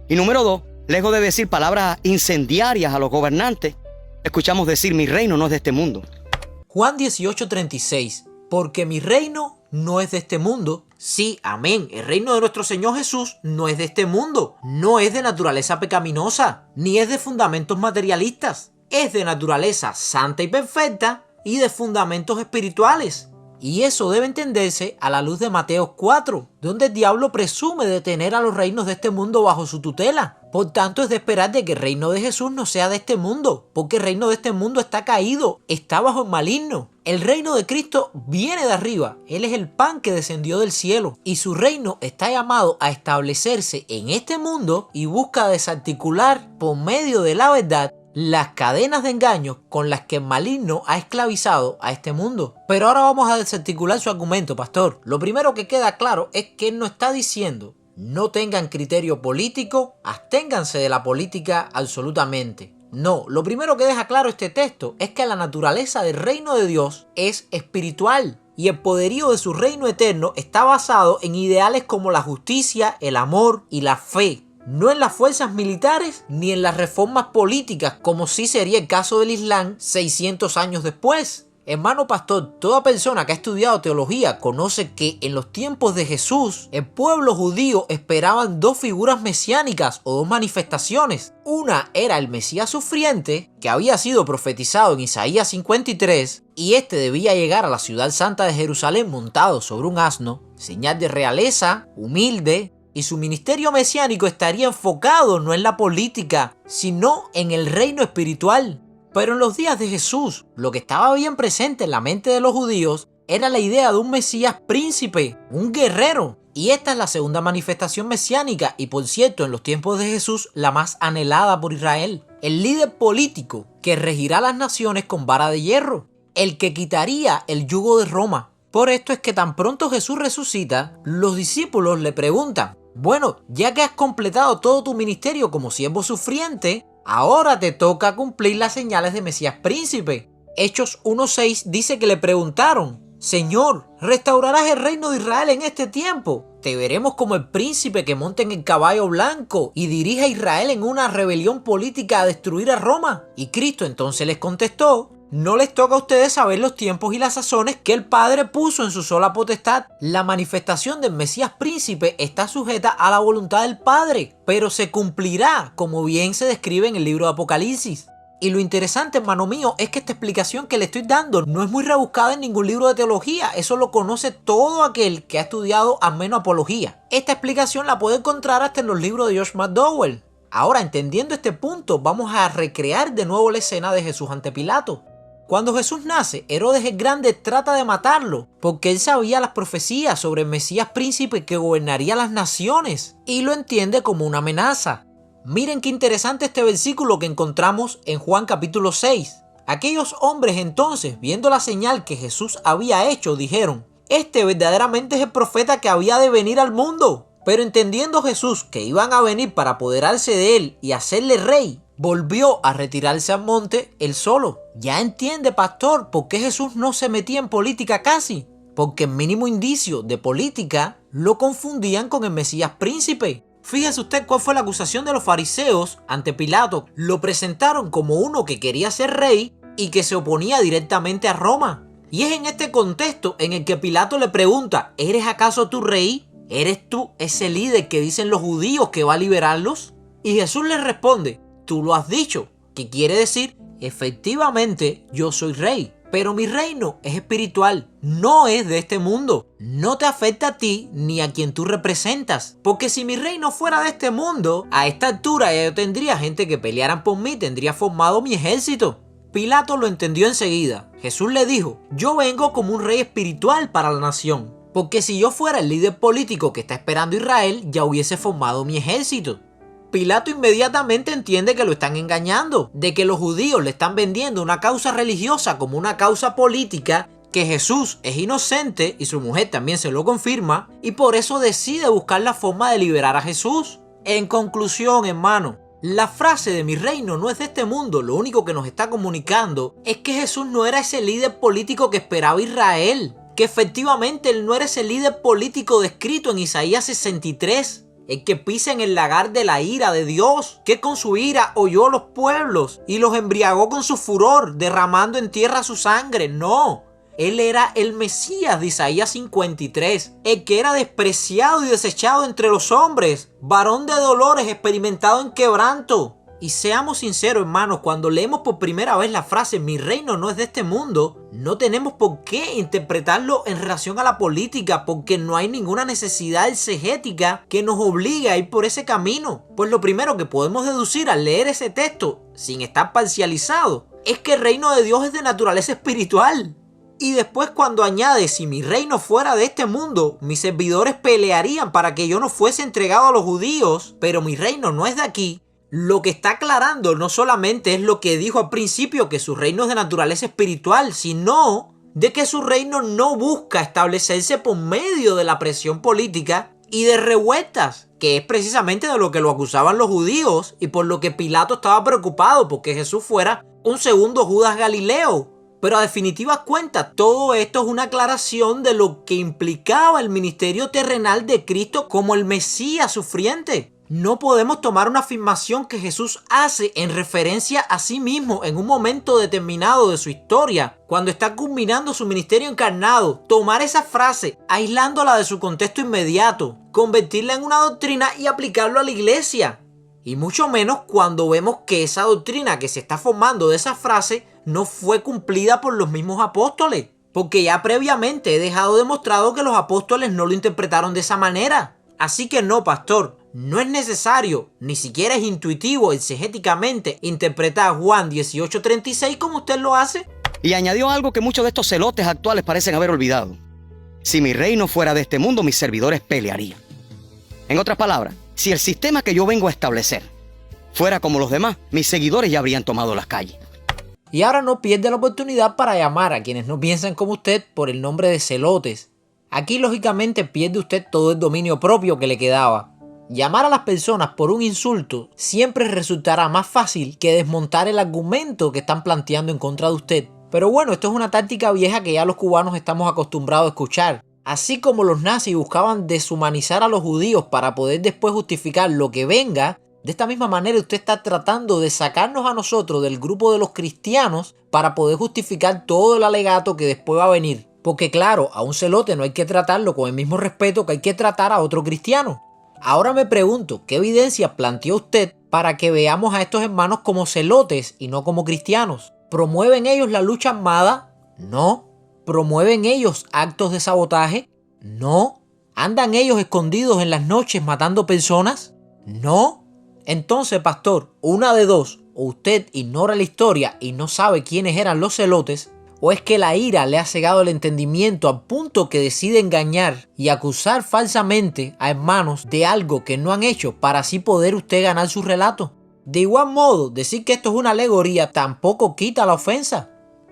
Y número 2, lejos de decir palabras incendiarias a los gobernantes, escuchamos decir: mi reino no es de este mundo. Juan 18:36, porque mi reino no es de este mundo. Sí, amén. El reino de nuestro Señor Jesús no es de este mundo. No es de naturaleza pecaminosa, ni es de fundamentos materialistas. Es de naturaleza santa y perfecta y de fundamentos espirituales. Y eso debe entenderse a la luz de Mateo 4, donde el diablo presume de tener a los reinos de este mundo bajo su tutela. Por tanto, es de esperar de que el reino de Jesús no sea de este mundo, porque el reino de este mundo está caído, está bajo el maligno. El reino de Cristo viene de arriba, Él es el pan que descendió del cielo, y su reino está llamado a establecerse en este mundo y busca desarticular por medio de la verdad las cadenas de engaños con las que el maligno ha esclavizado a este mundo. Pero ahora vamos a desarticular su argumento, pastor. Lo primero que queda claro es que él no está diciendo no tengan criterio político, absténganse de la política absolutamente. No, lo primero que deja claro este texto es que la naturaleza del reino de Dios es espiritual y el poderío de su reino eterno está basado en ideales como la justicia, el amor y la fe. No en las fuerzas militares ni en las reformas políticas, como sí sería el caso del Islam 600 años después. Hermano pastor, toda persona que ha estudiado teología conoce que en los tiempos de Jesús, el pueblo judío esperaban dos figuras mesiánicas o dos manifestaciones. Una era el Mesías sufriente, que había sido profetizado en Isaías 53, y este debía llegar a la ciudad santa de Jerusalén montado sobre un asno, señal de realeza, humilde, y su ministerio mesiánico estaría enfocado no en la política, sino en el reino espiritual. Pero en los días de Jesús, lo que estaba bien presente en la mente de los judíos era la idea de un Mesías príncipe, un guerrero. Y esta es la segunda manifestación mesiánica y, por cierto, en los tiempos de Jesús, la más anhelada por Israel. El líder político que regirá las naciones con vara de hierro, el que quitaría el yugo de Roma. Por esto es que tan pronto Jesús resucita, los discípulos le preguntan: bueno, ya que has completado todo tu ministerio como siervo sufriente, ahora te toca cumplir las señales de Mesías príncipe. Hechos 1:6 dice que le preguntaron: Señor, ¿restaurarás el reino de Israel en este tiempo? Te veremos como el príncipe que monta en el caballo blanco y dirige a Israel en una rebelión política a destruir a Roma. Y Cristo entonces les contestó: no les toca a ustedes saber los tiempos y las sazones que el Padre puso en su sola potestad. La manifestación del Mesías príncipe está sujeta a la voluntad del Padre, pero se cumplirá como bien se describe en el libro de Apocalipsis. Y lo interesante, hermano mío, es que esta explicación que le estoy dando no es muy rebuscada en ningún libro de teología. Eso lo conoce todo aquel que ha estudiado al menos apología. Esta explicación la puede encontrar hasta en los libros de Josh McDowell. Ahora, entendiendo este punto, vamos a recrear de nuevo la escena de Jesús ante Pilato. Cuando Jesús nace, Herodes el Grande trata de matarlo porque él sabía las profecías sobre el Mesías príncipe que gobernaría las naciones y lo entiende como una amenaza. Miren qué interesante este versículo que encontramos en Juan capítulo 6. Aquellos hombres entonces, viendo la señal que Jesús había hecho, dijeron: este verdaderamente es el profeta que había de venir al mundo. Pero entendiendo Jesús que iban a venir para apoderarse de él y hacerle rey, volvió a retirarse al monte él solo. Ya entiende, pastor, por qué Jesús no se metía en política casi. Porque el mínimo indicio de política lo confundían con el Mesías príncipe. Fíjese usted cuál fue la acusación de los fariseos ante Pilato. Lo presentaron como uno que quería ser rey y que se oponía directamente a Roma. Y es en este contexto en el que Pilato le pregunta: ¿eres acaso tú rey? ¿Eres tú ese líder que dicen los judíos que va a liberarlos? Y Jesús le responde: tú lo has dicho, que quiere decir, efectivamente, yo soy rey, pero mi reino es espiritual, no es de este mundo. No te afecta a ti ni a quien tú representas, porque si mi reino fuera de este mundo, a esta altura ya yo tendría gente que pelearan por mí, tendría formado mi ejército. Pilato lo entendió enseguida. Jesús le dijo: yo vengo como un rey espiritual para la nación, porque si yo fuera el líder político que está esperando Israel, ya hubiese formado mi ejército. Pilato inmediatamente entiende que lo están engañando, de que los judíos le están vendiendo una causa religiosa como una causa política, que Jesús es inocente y su mujer también se lo confirma, y por eso decide buscar la forma de liberar a Jesús. En conclusión, hermano, la frase de mi reino no es de este mundo, lo único que nos está comunicando es que Jesús no era ese líder político que esperaba Israel, que efectivamente él no era ese líder político descrito en Isaías 63. El que pisa en el lagar de la ira de Dios, que con su ira holló los pueblos y los embriagó con su furor, derramando en tierra su sangre. No, él era el Mesías de Isaías 53, el que era despreciado y desechado entre los hombres, varón de dolores, experimentado en quebranto. Y seamos sinceros, hermanos, cuando leemos por primera vez la frase mi reino no es de este mundo, no tenemos por qué interpretarlo en relación a la política, porque no hay ninguna necesidad exegética que nos obligue a ir por ese camino. Pues lo primero que podemos deducir al leer ese texto, sin estar parcializado, es que el reino de Dios es de naturaleza espiritual. Y después cuando añade: si mi reino fuera de este mundo, mis servidores pelearían para que yo no fuese entregado a los judíos, pero mi reino no es de aquí, Lo que está aclarando no solamente es lo que dijo al principio, que su reino es de naturaleza espiritual, sino de que su reino no busca establecerse por medio de la presión política y de revueltas, que es precisamente de lo que lo acusaban los judíos y por lo que Pilato estaba preocupado porque Jesús fuera un segundo Judas Galileo. Pero a definitivas cuentas, todo esto es una aclaración de lo que implicaba el ministerio terrenal de Cristo como el Mesías sufriente. No podemos tomar una afirmación que Jesús hace en referencia a sí mismo en un momento determinado de su historia, cuando está culminando su ministerio encarnado, tomar esa frase, aislándola de su contexto inmediato, convertirla en una doctrina y aplicarlo a la iglesia. Y mucho menos cuando vemos que esa doctrina que se está formando de esa frase no fue cumplida por los mismos apóstoles. Porque ya previamente he dejado demostrado que los apóstoles no lo interpretaron de esa manera. Así que no, pastor, no es necesario, ni siquiera es intuitivo exegéticamente interpretar a Juan 18:36 como usted lo hace. Y añadió algo que muchos de estos celotes actuales parecen haber olvidado. Si mi reino fuera de este mundo, mis servidores pelearían. En otras palabras, si el sistema que yo vengo a establecer fuera como los demás, mis seguidores ya habrían tomado las calles. Y ahora no pierde la oportunidad para llamar a quienes no piensan como usted por el nombre de celotes. Aquí lógicamente pierde usted todo el dominio propio que le quedaba. Llamar a las personas por un insulto siempre resultará más fácil que desmontar el argumento que están planteando en contra de usted. Pero bueno, esto es una táctica vieja que ya los cubanos estamos acostumbrados a escuchar. Así como los nazis buscaban deshumanizar a los judíos para poder después justificar lo que venga, de esta misma manera usted está tratando de sacarnos a nosotros del grupo de los cristianos para poder justificar todo el alegato que después va a venir. Porque claro, a un celote no hay que tratarlo con el mismo respeto que hay que tratar a otro cristiano. Ahora me pregunto, ¿qué evidencia planteó usted para que veamos a estos hermanos como celotes y no como cristianos? ¿Promueven ellos la lucha armada? No. ¿Promueven ellos actos de sabotaje? No. ¿Andan ellos escondidos en las noches matando personas? No. Entonces, pastor, una de dos, o usted ignora la historia y no sabe quiénes eran los celotes, o es que la ira le ha cegado el entendimiento al punto que decide engañar y acusar falsamente a hermanos de algo que no han hecho para así poder usted ganar su relato. De igual modo, decir que esto es una alegoría tampoco quita la ofensa.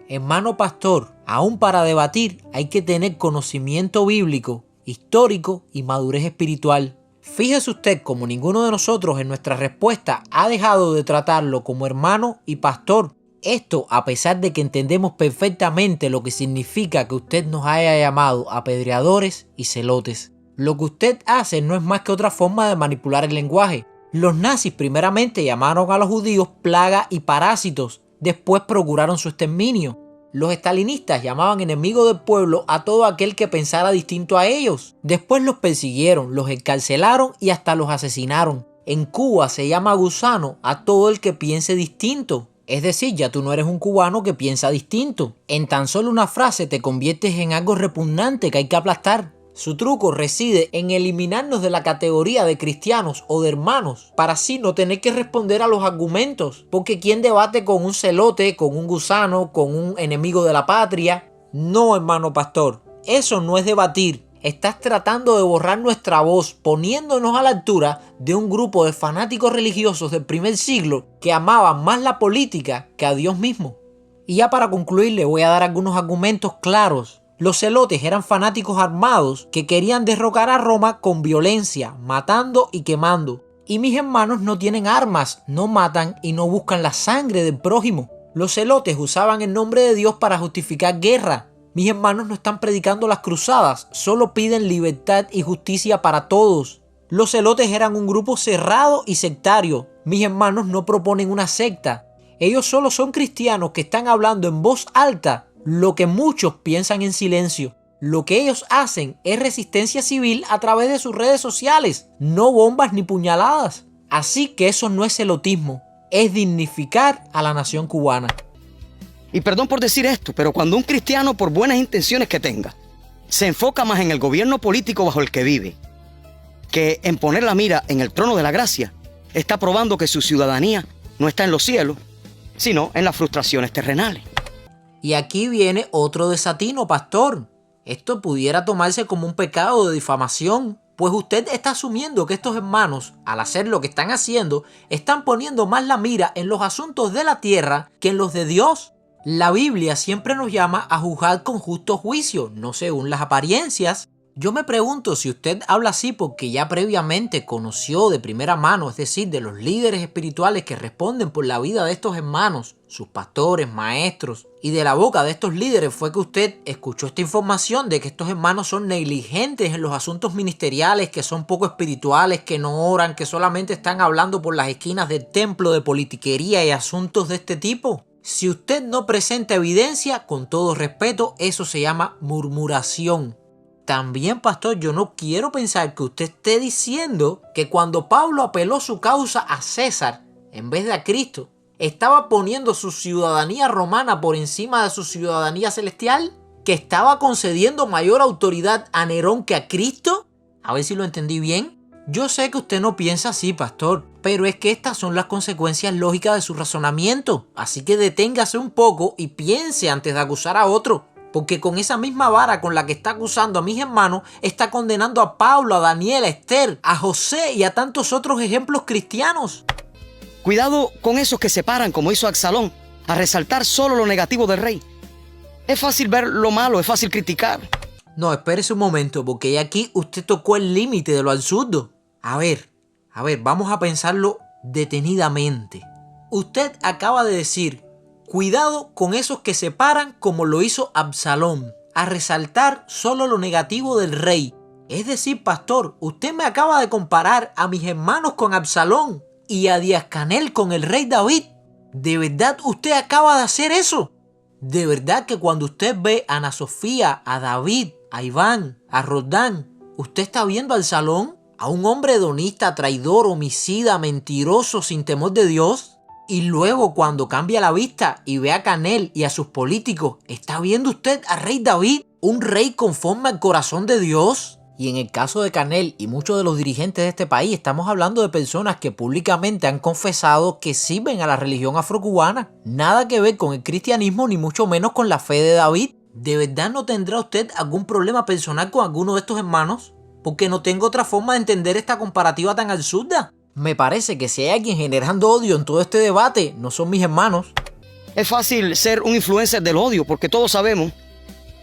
Hermano pastor, aún para debatir hay que tener conocimiento bíblico, histórico y madurez espiritual. Fíjese usted como ninguno de nosotros en nuestra respuesta ha dejado de tratarlo como hermano y pastor. Esto a pesar de que entendemos perfectamente lo que significa que usted nos haya llamado apedreadores y celotes. Lo que usted hace no es más que otra forma de manipular el lenguaje. Los nazis primeramente llamaron a los judíos plaga y parásitos, después procuraron su exterminio. Los estalinistas llamaban enemigo del pueblo a todo aquel que pensara distinto a ellos. Después los persiguieron, los encarcelaron y hasta los asesinaron. En Cuba se llama gusano a todo el que piense distinto. Es decir, ya tú no eres un cubano que piensa distinto. En tan solo una frase te conviertes en algo repugnante que hay que aplastar. Su truco reside en eliminarnos de la categoría de cristianos o de hermanos para así no tener que responder a los argumentos. Porque ¿quién debate con un celote, con un gusano, con un enemigo de la patria? No, hermano pastor, eso no es debatir. Estás tratando de borrar nuestra voz poniéndonos a la altura de un grupo de fanáticos religiosos del primer siglo que amaban más la política que a Dios mismo. Y ya para concluir le voy a dar algunos argumentos claros. Los celotes eran fanáticos armados que querían derrocar a Roma con violencia, matando y quemando. Y mis hermanos no tienen armas, no matan y no buscan la sangre del prójimo. Los celotes usaban el nombre de Dios para justificar guerra. Mis hermanos no están predicando las cruzadas, solo piden libertad y justicia para todos. Los celotes eran un grupo cerrado y sectario. Mis hermanos no proponen una secta. Ellos solo son cristianos que están hablando en voz alta lo que muchos piensan en silencio. Lo que ellos hacen es resistencia civil a través de sus redes sociales, no bombas ni puñaladas. Así que eso no es celotismo, es dignificar a la nación cubana. Y perdón por decir esto, pero cuando un cristiano, por buenas intenciones que tenga, se enfoca más en el gobierno político bajo el que vive, que en poner la mira en el trono de la gracia, está probando que su ciudadanía no está en los cielos, sino en las frustraciones terrenales. Y aquí viene otro desatino, pastor. Esto pudiera tomarse como un pecado de difamación, Pues usted está asumiendo que estos hermanos, al hacer lo que están haciendo, están poniendo más la mira en los asuntos de la tierra que en los de Dios. La Biblia siempre nos llama a juzgar con justo juicio, no según las apariencias. Yo me pregunto si usted habla así porque ya previamente conoció de primera mano, es decir, de los líderes espirituales que responden por la vida de estos hermanos, sus pastores, maestros, y de la boca de estos líderes fue que usted escuchó esta información de que estos hermanos son negligentes en los asuntos ministeriales, que son poco espirituales, que no oran, que solamente están hablando por las esquinas del templo de politiquería y asuntos de este tipo. Si usted no presenta evidencia, con todo respeto, eso se llama murmuración. También, pastor, yo no quiero pensar que usted esté diciendo que cuando Pablo apeló su causa a César en vez de a Cristo, estaba poniendo su ciudadanía romana por encima de su ciudadanía celestial, que estaba concediendo mayor autoridad a Nerón que a Cristo. A ver si lo entendí bien. Yo sé que usted no piensa así, pastor, pero es que estas son las consecuencias lógicas de su razonamiento. Así que deténgase un poco y piense antes de acusar a otro. Porque con esa misma vara con la que está acusando a mis hermanos, está condenando a Pablo, a Daniel, a Esther, a José y a tantos otros ejemplos cristianos. Cuidado con esos que se paran, como hizo Absalón, a resaltar solo lo negativo del rey. Es fácil ver lo malo, es fácil criticar. No, espérese un momento, porque ya aquí usted tocó el límite de lo absurdo. A ver, vamos a pensarlo detenidamente. Usted acaba de decir: cuidado con esos que se paran como lo hizo Absalón, a resaltar solo lo negativo del rey. Es decir, pastor, usted me acaba de comparar a mis hermanos con Absalón y a Díaz Canel con el rey David. ¿De verdad usted acaba de hacer eso? ¿De verdad que cuando usted ve a Ana Sofía, a David, a Iván, a Roldán, usted está viendo a Absalón, a un hombre hedonista, traidor, homicida, mentiroso, sin temor de Dios? Y luego cuando cambia la vista y ve a Canel y a sus políticos, ¿está viendo usted al rey David, un rey conforme al corazón de Dios? Y en el caso de Canel y muchos de los dirigentes de este país, estamos hablando de personas que públicamente han confesado que sirven a la religión afrocubana. Nada que ver con el cristianismo, ni mucho menos con la fe de David. ¿De verdad no tendrá usted algún problema personal con alguno de estos hermanos? Porque no tengo otra forma de entender esta comparativa tan absurda. Me parece que si hay alguien generando odio en todo este debate, no son mis hermanos. Es fácil ser un influencer del odio, porque todos sabemos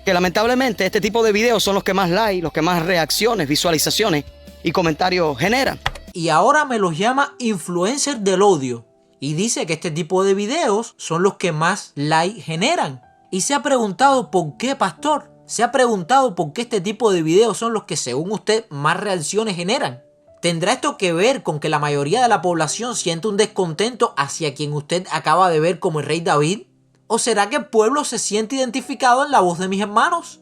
que lamentablemente este tipo de videos son los que más likes, los que más reacciones, visualizaciones y comentarios generan. Y ahora me los llama influencer del odio. Y dice que este tipo de videos son los que más likes generan. Y se ha preguntado por qué, pastor. Se ha preguntado por qué este tipo de videos son los que, según usted, más reacciones generan. ¿Tendrá esto que ver con que la mayoría de la población siente un descontento hacia quien usted acaba de ver como el rey David? ¿O será que el pueblo se siente identificado en la voz de mis hermanos?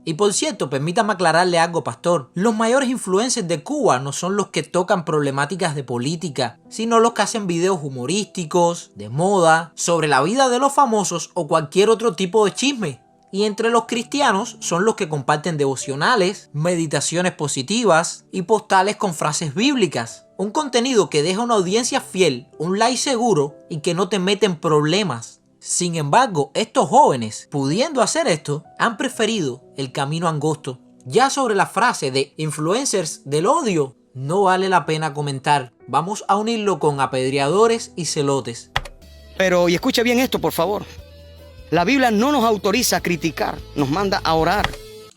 Y por cierto, permítame aclararle algo, pastor. Los mayores influencers de Cuba no son los que tocan problemáticas de política, sino los que hacen videos humorísticos, de moda, sobre la vida de los famosos o cualquier otro tipo de chisme. Y entre los cristianos son los que comparten devocionales, meditaciones positivas y postales con frases bíblicas. Un contenido que deja una audiencia fiel, un like seguro y que no te mete en problemas. Sin embargo, estos jóvenes, pudiendo hacer esto, han preferido el camino angosto. Ya sobre la frase de influencers del odio, no vale la pena comentar. Vamos a unirlo con apedreadores y celotes. Pero, y escuche bien esto, por favor. La Biblia no nos autoriza a criticar, nos manda a orar.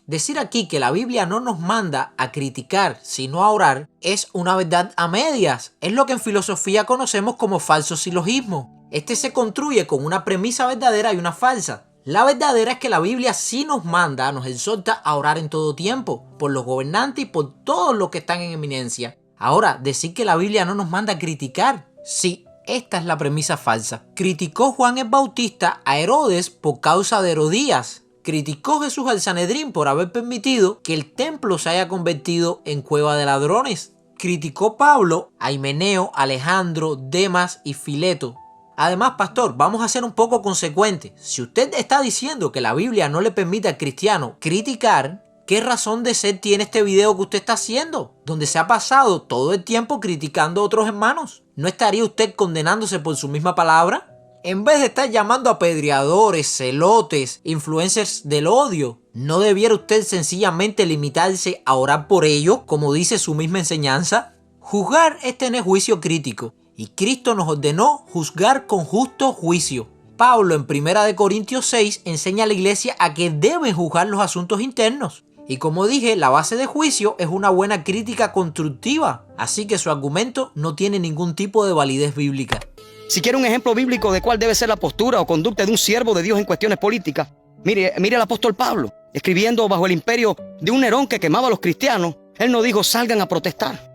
Decir aquí que la Biblia no nos manda a criticar, sino a orar, es una verdad a medias. Es lo que en filosofía conocemos como falso silogismo. Este se construye con una premisa verdadera y una falsa. La verdadera es que la Biblia sí nos manda, nos exhorta a orar en todo tiempo, por los gobernantes y por todos los que están en eminencia. Ahora, decir que la Biblia no nos manda a criticar, sí, esta es la premisa falsa. Criticó Juan el Bautista a Herodes por causa de Herodías. Criticó Jesús al Sanedrín por haber permitido que el templo se haya convertido en cueva de ladrones. Criticó Pablo a Himeneo, Alejandro, Demas y Fileto. Además, pastor, vamos a ser un poco consecuentes. Si usted está diciendo que la Biblia no le permite al cristiano criticar, ¿qué razón de ser tiene este video que usted está haciendo? Donde se ha pasado todo el tiempo criticando a otros hermanos. ¿No estaría usted condenándose por su misma palabra? En vez de estar llamando a apedreadores, celotes, influencers del odio, ¿no debiera usted sencillamente limitarse a orar por ellos, como dice su misma enseñanza? Juzgar es tener juicio crítico, y Cristo nos ordenó juzgar con justo juicio. Pablo en 1 Corintios 6 enseña a la iglesia a que deben juzgar los asuntos internos. Y como dije, la base de juicio es una buena crítica constructiva, así que su argumento no tiene ningún tipo de validez bíblica. Si quiere un ejemplo bíblico de cuál debe ser la postura o conducta de un siervo de Dios en cuestiones políticas, mire al apóstol Pablo, escribiendo bajo el imperio de un Nerón que quemaba a los cristianos. Él no dijo salgan a protestar,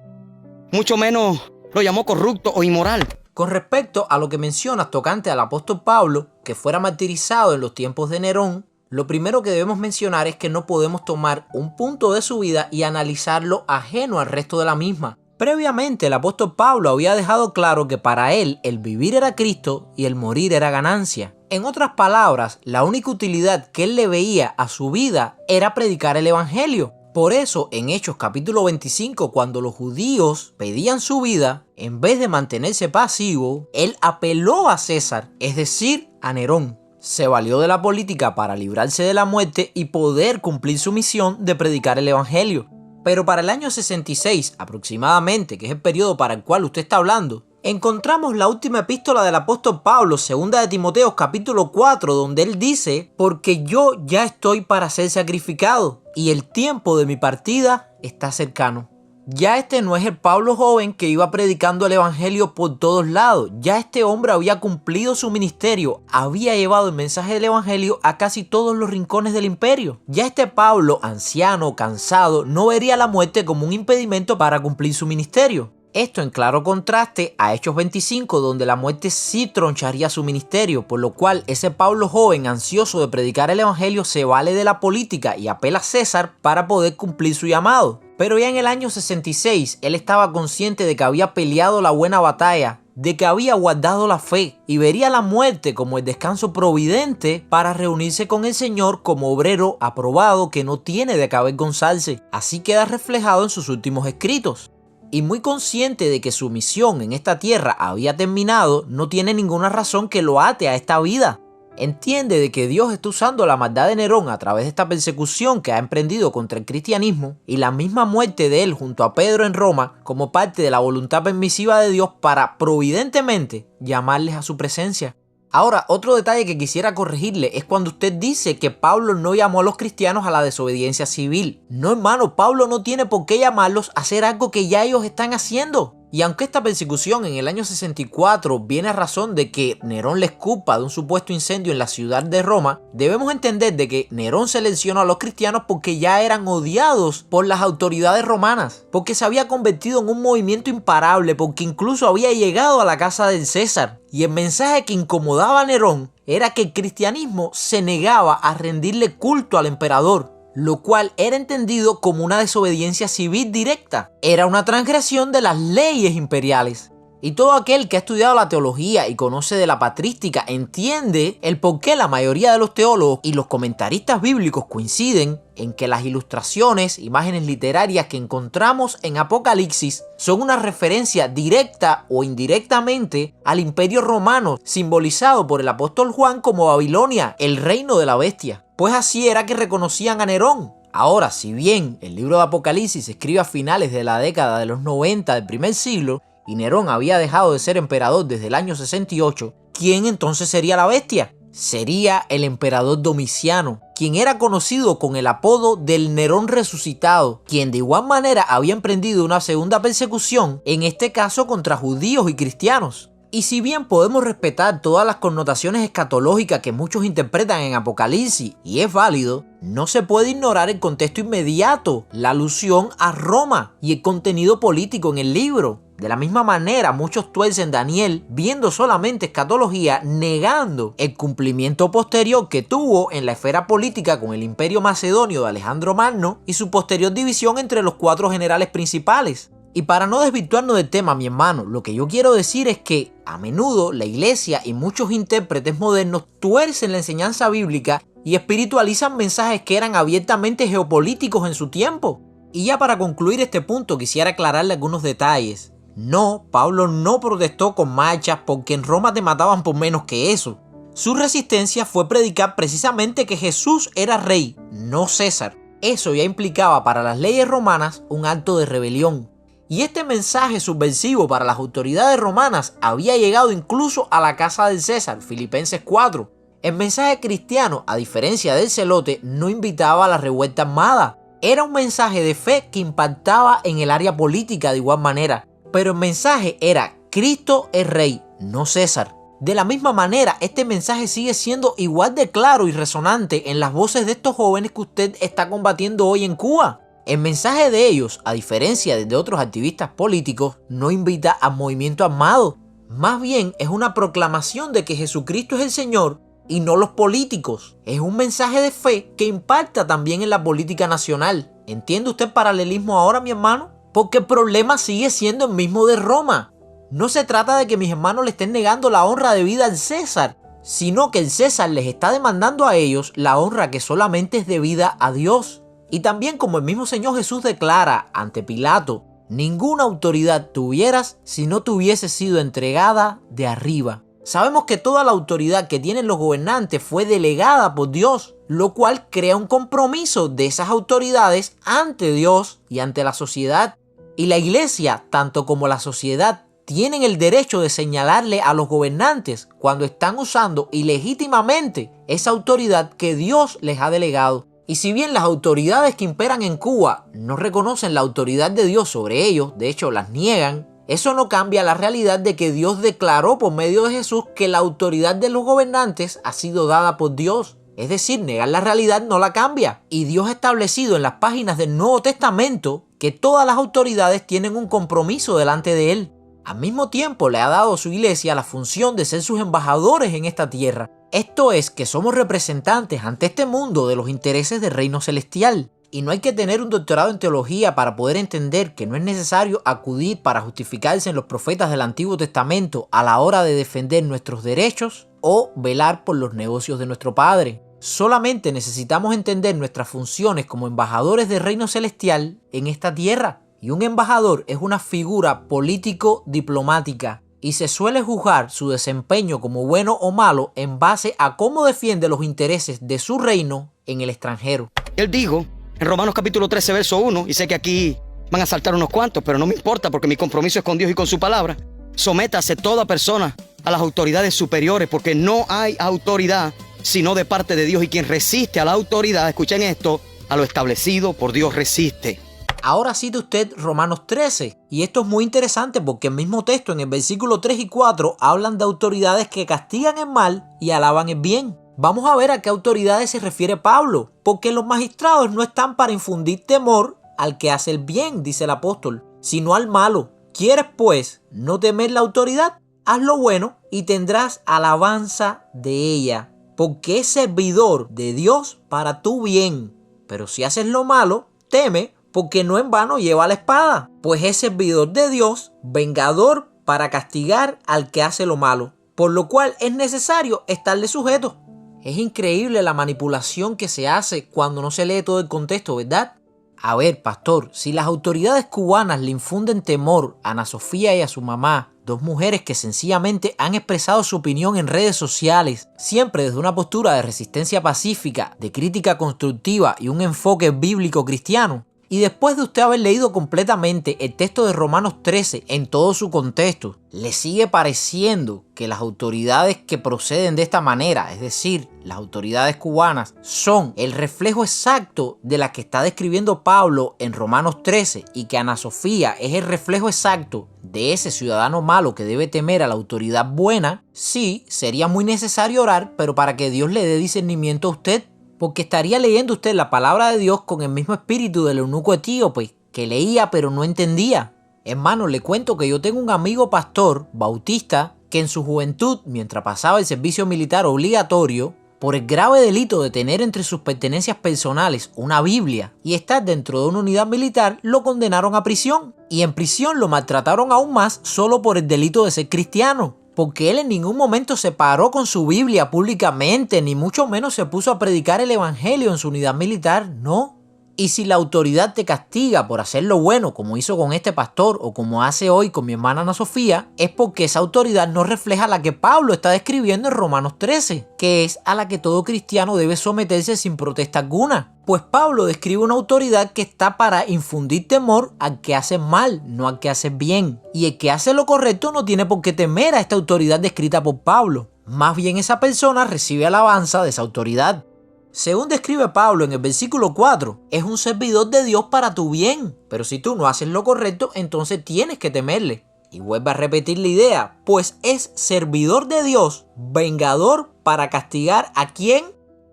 mucho menos lo llamó corrupto o inmoral. Con respecto a lo que mencionas tocante al apóstol Pablo, que fuera martirizado en los tiempos de Nerón, lo primero que debemos mencionar es que no podemos tomar un punto de su vida y analizarlo ajeno al resto de la misma. Previamente, el apóstol Pablo había dejado claro que para él el vivir era Cristo y el morir era ganancia. En otras palabras, la única utilidad que él le veía a su vida era predicar el evangelio. Por eso, en Hechos capítulo 25, cuando los judíos pedían su vida, en vez de mantenerse pasivo, él apeló a César, es decir, a Nerón. Se valió de la política para librarse de la muerte y poder cumplir su misión de predicar el evangelio. Pero para el año 66 aproximadamente, que es el periodo para el cual usted está hablando, encontramos la última epístola del apóstol Pablo, 2 de Timoteo capítulo 4, donde él dice: porque yo ya estoy para ser sacrificado y el tiempo de mi partida está cercano. Ya este no es el Pablo joven que iba predicando el evangelio por todos lados. Ya este hombre había cumplido su ministerio, había llevado el mensaje del evangelio a casi todos los rincones del imperio. Ya este Pablo, anciano, cansado, no vería la muerte como un impedimento para cumplir su ministerio. Esto en claro contraste a Hechos 25, donde la muerte sí troncharía su ministerio, por lo cual ese Pablo joven ansioso de predicar el evangelio se vale de la política y apela a César para poder cumplir su llamado. Pero ya en el año 66, él estaba consciente de que había peleado la buena batalla, de que había guardado la fe y vería la muerte como el descanso providente para reunirse con el Señor como obrero aprobado que no tiene de qué avergonzarse. Así queda reflejado en sus últimos escritos. Y muy consciente de que su misión en esta tierra había terminado, no tiene ninguna razón que lo ate a esta vida. Entiende de que Dios está usando la maldad de Nerón a través de esta persecución que ha emprendido contra el cristianismo y la misma muerte de él junto a Pedro en Roma como parte de la voluntad permisiva de Dios para providentemente llamarles a su presencia. Ahora, otro detalle que quisiera corregirle es cuando usted dice que Pablo no llamó a los cristianos a la desobediencia civil. No, hermano, Pablo no tiene por qué llamarlos a hacer algo que ya ellos están haciendo. Y aunque esta persecución en el año 64 viene a razón de que Nerón les culpa de un supuesto incendio en la ciudad de Roma, debemos entender de que Nerón seleccionó a los cristianos porque ya eran odiados por las autoridades romanas, porque se había convertido en un movimiento imparable, porque incluso había llegado a la casa del César. Y el mensaje que incomodaba a Nerón era que el cristianismo se negaba a rendirle culto al emperador, lo cual era entendido como una desobediencia civil directa. Era una transgresión de las leyes imperiales. Y todo aquel que ha estudiado la teología y conoce de la patrística entiende el por qué la mayoría de los teólogos y los comentaristas bíblicos coinciden en que las ilustraciones, imágenes literarias que encontramos en Apocalipsis son una referencia directa o indirectamente al Imperio Romano, simbolizado por el apóstol Juan como Babilonia, el reino de la bestia. Pues así era que reconocían a Nerón. Ahora, si bien el libro de Apocalipsis se escribe a finales de la década de los 90 del primer siglo y Nerón había dejado de ser emperador desde el año 68, ¿quién entonces sería la bestia? Sería el emperador Domiciano, quien era conocido con el apodo del Nerón resucitado, quien de igual manera había emprendido una segunda persecución, en este caso contra judíos y cristianos. Y si bien podemos respetar todas las connotaciones escatológicas que muchos interpretan en Apocalipsis, y es válido, no se puede ignorar el contexto inmediato, la alusión a Roma y el contenido político en el libro. De la misma manera, muchos tuercen Daniel viendo solamente escatología, negando el cumplimiento posterior que tuvo en la esfera política con el imperio macedonio de Alejandro Magno y su posterior división entre los 4 generales principales. Y para no desvirtuarnos del tema, mi hermano, lo que yo quiero decir es que a menudo la iglesia y muchos intérpretes modernos tuercen la enseñanza bíblica y espiritualizan mensajes que eran abiertamente geopolíticos en su tiempo. Y ya para concluir este punto quisiera aclararle algunos detalles. No, Pablo no protestó con marchas porque en Roma te mataban por menos que eso. Su resistencia fue predicar precisamente que Jesús era rey, no César. Eso ya implicaba para las leyes romanas un acto de rebelión. Y este mensaje subversivo para las autoridades romanas había llegado incluso a la casa del César, Filipenses 4. El mensaje cristiano, a diferencia del celote, no invitaba a la revuelta armada. Era un mensaje de fe que impactaba en el área política de igual manera. Pero el mensaje era: Cristo es rey, no César. De la misma manera, este mensaje sigue siendo igual de claro y resonante en las voces de estos jóvenes que usted está combatiendo hoy en Cuba. El mensaje de ellos, a diferencia de otros activistas políticos, no invita al movimiento armado. Más bien es una proclamación de que Jesucristo es el Señor y no los políticos. Es un mensaje de fe que impacta también en la política nacional. ¿Entiende usted el paralelismo ahora, mi hermano? Porque el problema sigue siendo el mismo de Roma. No se trata de que mis hermanos le estén negando la honra debida al César, sino que el César les está demandando a ellos la honra que solamente es debida a Dios. Y también, como el mismo Señor Jesús declara ante Pilato: ninguna autoridad tuvieras si no te hubiese sido entregada de arriba. Sabemos que toda la autoridad que tienen los gobernantes fue delegada por Dios, lo cual crea un compromiso de esas autoridades ante Dios y ante la sociedad. Y la iglesia, tanto como la sociedad, tienen el derecho de señalarle a los gobernantes cuando están usando ilegítimamente esa autoridad que Dios les ha delegado. Y si bien las autoridades que imperan en Cuba no reconocen la autoridad de Dios sobre ellos, de hecho las niegan, eso no cambia la realidad de que Dios declaró por medio de Jesús que la autoridad de los gobernantes ha sido dada por Dios. Es decir, negar la realidad no la cambia. Y Dios ha establecido en las páginas del Nuevo Testamento que todas las autoridades tienen un compromiso delante de Él. Al mismo tiempo le ha dado a su iglesia la función de ser sus embajadores en esta tierra. Esto es, que somos representantes ante este mundo de los intereses del reino celestial. Y no hay que tener un doctorado en teología para poder entender que no es necesario acudir para justificarse en los profetas del Antiguo Testamento a la hora de defender nuestros derechos o velar por los negocios de nuestro Padre. Solamente necesitamos entender nuestras funciones como embajadores del reino celestial en esta tierra. Y un embajador es una figura político-diplomática y se suele juzgar su desempeño como bueno o malo en base a cómo defiende los intereses de su reino en el extranjero. Él dijo en Romanos capítulo 13, verso 1, y sé que aquí van a saltar unos cuantos, pero no me importa porque mi compromiso es con Dios y con su palabra: sométase toda persona a las autoridades superiores, porque no hay autoridad sino de parte de Dios, y quien resiste a la autoridad, escuchen esto, a lo establecido por Dios resiste. Ahora cite usted Romanos 13, y esto es muy interesante porque el mismo texto en el versículo 3 y 4 hablan de autoridades que castigan el mal y alaban el bien. Vamos a ver a qué autoridades se refiere Pablo, porque los magistrados no están para infundir temor al que hace el bien, dice el apóstol, sino al malo. ¿Quieres pues no temer la autoridad? Haz lo bueno y tendrás alabanza de ella, porque es servidor de Dios para tu bien. Pero si haces lo malo, teme, porque no en vano lleva la espada, pues es servidor de Dios, vengador para castigar al que hace lo malo, por lo cual es necesario estarle sujeto. Es increíble la manipulación que se hace cuando no se lee todo el contexto, ¿verdad? A ver, pastor, si las autoridades cubanas le infunden temor a Ana Sofía y a su mamá, dos mujeres que sencillamente han expresado su opinión en redes sociales, siempre desde una postura de resistencia pacífica, de crítica constructiva y un enfoque bíblico cristiano, y después de usted haber leído completamente el texto de Romanos 13 en todo su contexto, ¿le sigue pareciendo que las autoridades que proceden de esta manera, es decir, las autoridades cubanas, son el reflejo exacto de las que está describiendo Pablo en Romanos 13 y que Ana Sofía es el reflejo exacto de ese ciudadano malo que debe temer a la autoridad buena? Sí, sería muy necesario orar, pero para que Dios le dé discernimiento a usted, porque estaría leyendo usted la palabra de Dios con el mismo espíritu del eunuco etíope, que leía pero no entendía. Hermano, le cuento que yo tengo un amigo pastor bautista que en su juventud, mientras pasaba el servicio militar obligatorio, por el grave delito de tener entre sus pertenencias personales una Biblia y estar dentro de una unidad militar, lo condenaron a prisión. Y en prisión lo maltrataron aún más solo por el delito de ser cristiano. Porque él en ningún momento se paró con su Biblia públicamente, ni mucho menos se puso a predicar el evangelio en su unidad militar, no. Y si la autoridad te castiga por hacer lo bueno, como hizo con este pastor o como hace hoy con mi hermana Ana Sofía, es porque esa autoridad no refleja la que Pablo está describiendo en Romanos 13, que es a la que todo cristiano debe someterse sin protesta alguna. Pues Pablo describe una autoridad que está para infundir temor al que hace mal, no al que hace bien. Y el que hace lo correcto no tiene por qué temer a esta autoridad descrita por Pablo. Más bien esa persona recibe alabanza de esa autoridad. Según describe Pablo en el versículo 4, es un servidor de Dios para tu bien. Pero si tú no haces lo correcto, entonces tienes que temerle. Y vuelve a repetir la idea, pues es servidor de Dios, vengador para castigar ¿a quién?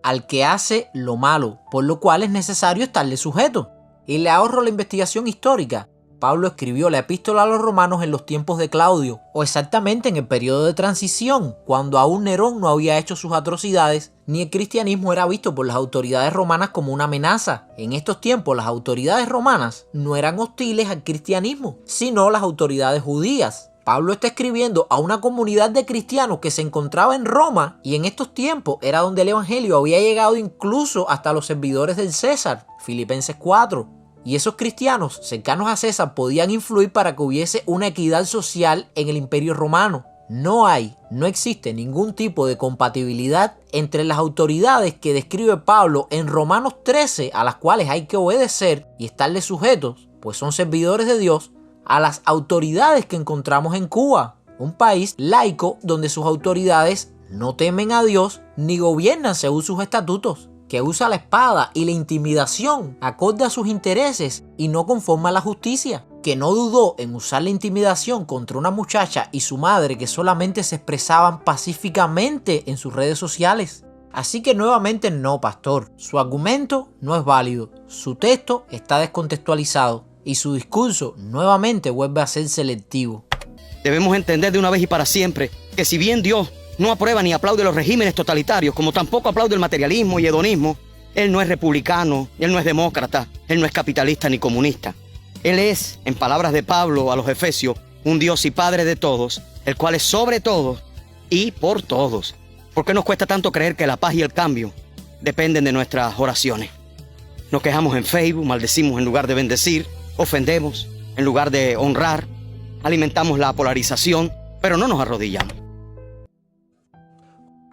Al que hace lo malo, por lo cual es necesario estarle sujeto. Y le ahorro la investigación histórica. Pablo escribió la epístola a los romanos en los tiempos de Claudio, o exactamente en el periodo de transición, cuando aún Nerón no había hecho sus atrocidades, ni el cristianismo era visto por las autoridades romanas como una amenaza. En estos tiempos las autoridades romanas no eran hostiles al cristianismo, sino las autoridades judías. Pablo está escribiendo a una comunidad de cristianos que se encontraba en Roma, y en estos tiempos era donde el evangelio había llegado incluso hasta los servidores del César, Filipenses 4. Y esos cristianos cercanos a César podían influir para que hubiese una equidad social en el imperio romano. No existe ningún tipo de compatibilidad entre las autoridades que describe Pablo en Romanos 13, a las cuales hay que obedecer y estarle sujetos, pues son servidores de Dios, a las autoridades que encontramos en Cuba, un país laico donde sus autoridades no temen a Dios ni gobiernan según sus estatutos, que usa la espada y la intimidación acorde a sus intereses y no conforme a la justicia, que no dudó en usar la intimidación contra una muchacha y su madre que solamente se expresaban pacíficamente en sus redes sociales. Así que nuevamente no, pastor, su argumento no es válido, su texto está descontextualizado y su discurso nuevamente vuelve a ser selectivo. Debemos entender de una vez y para siempre que si bien Dios no aprueba ni aplaude los regímenes totalitarios, como tampoco aplaude el materialismo y hedonismo, Él no es republicano, Él no es demócrata, Él no es capitalista ni comunista. Él es, en palabras de Pablo a los Efesios, un Dios y Padre de todos, el cual es sobre todos y por todos. ¿Por qué nos cuesta tanto creer que la paz y el cambio dependen de nuestras oraciones? Nos quejamos en Facebook, maldecimos en lugar de bendecir, ofendemos en lugar de honrar, alimentamos la polarización, pero no nos arrodillamos.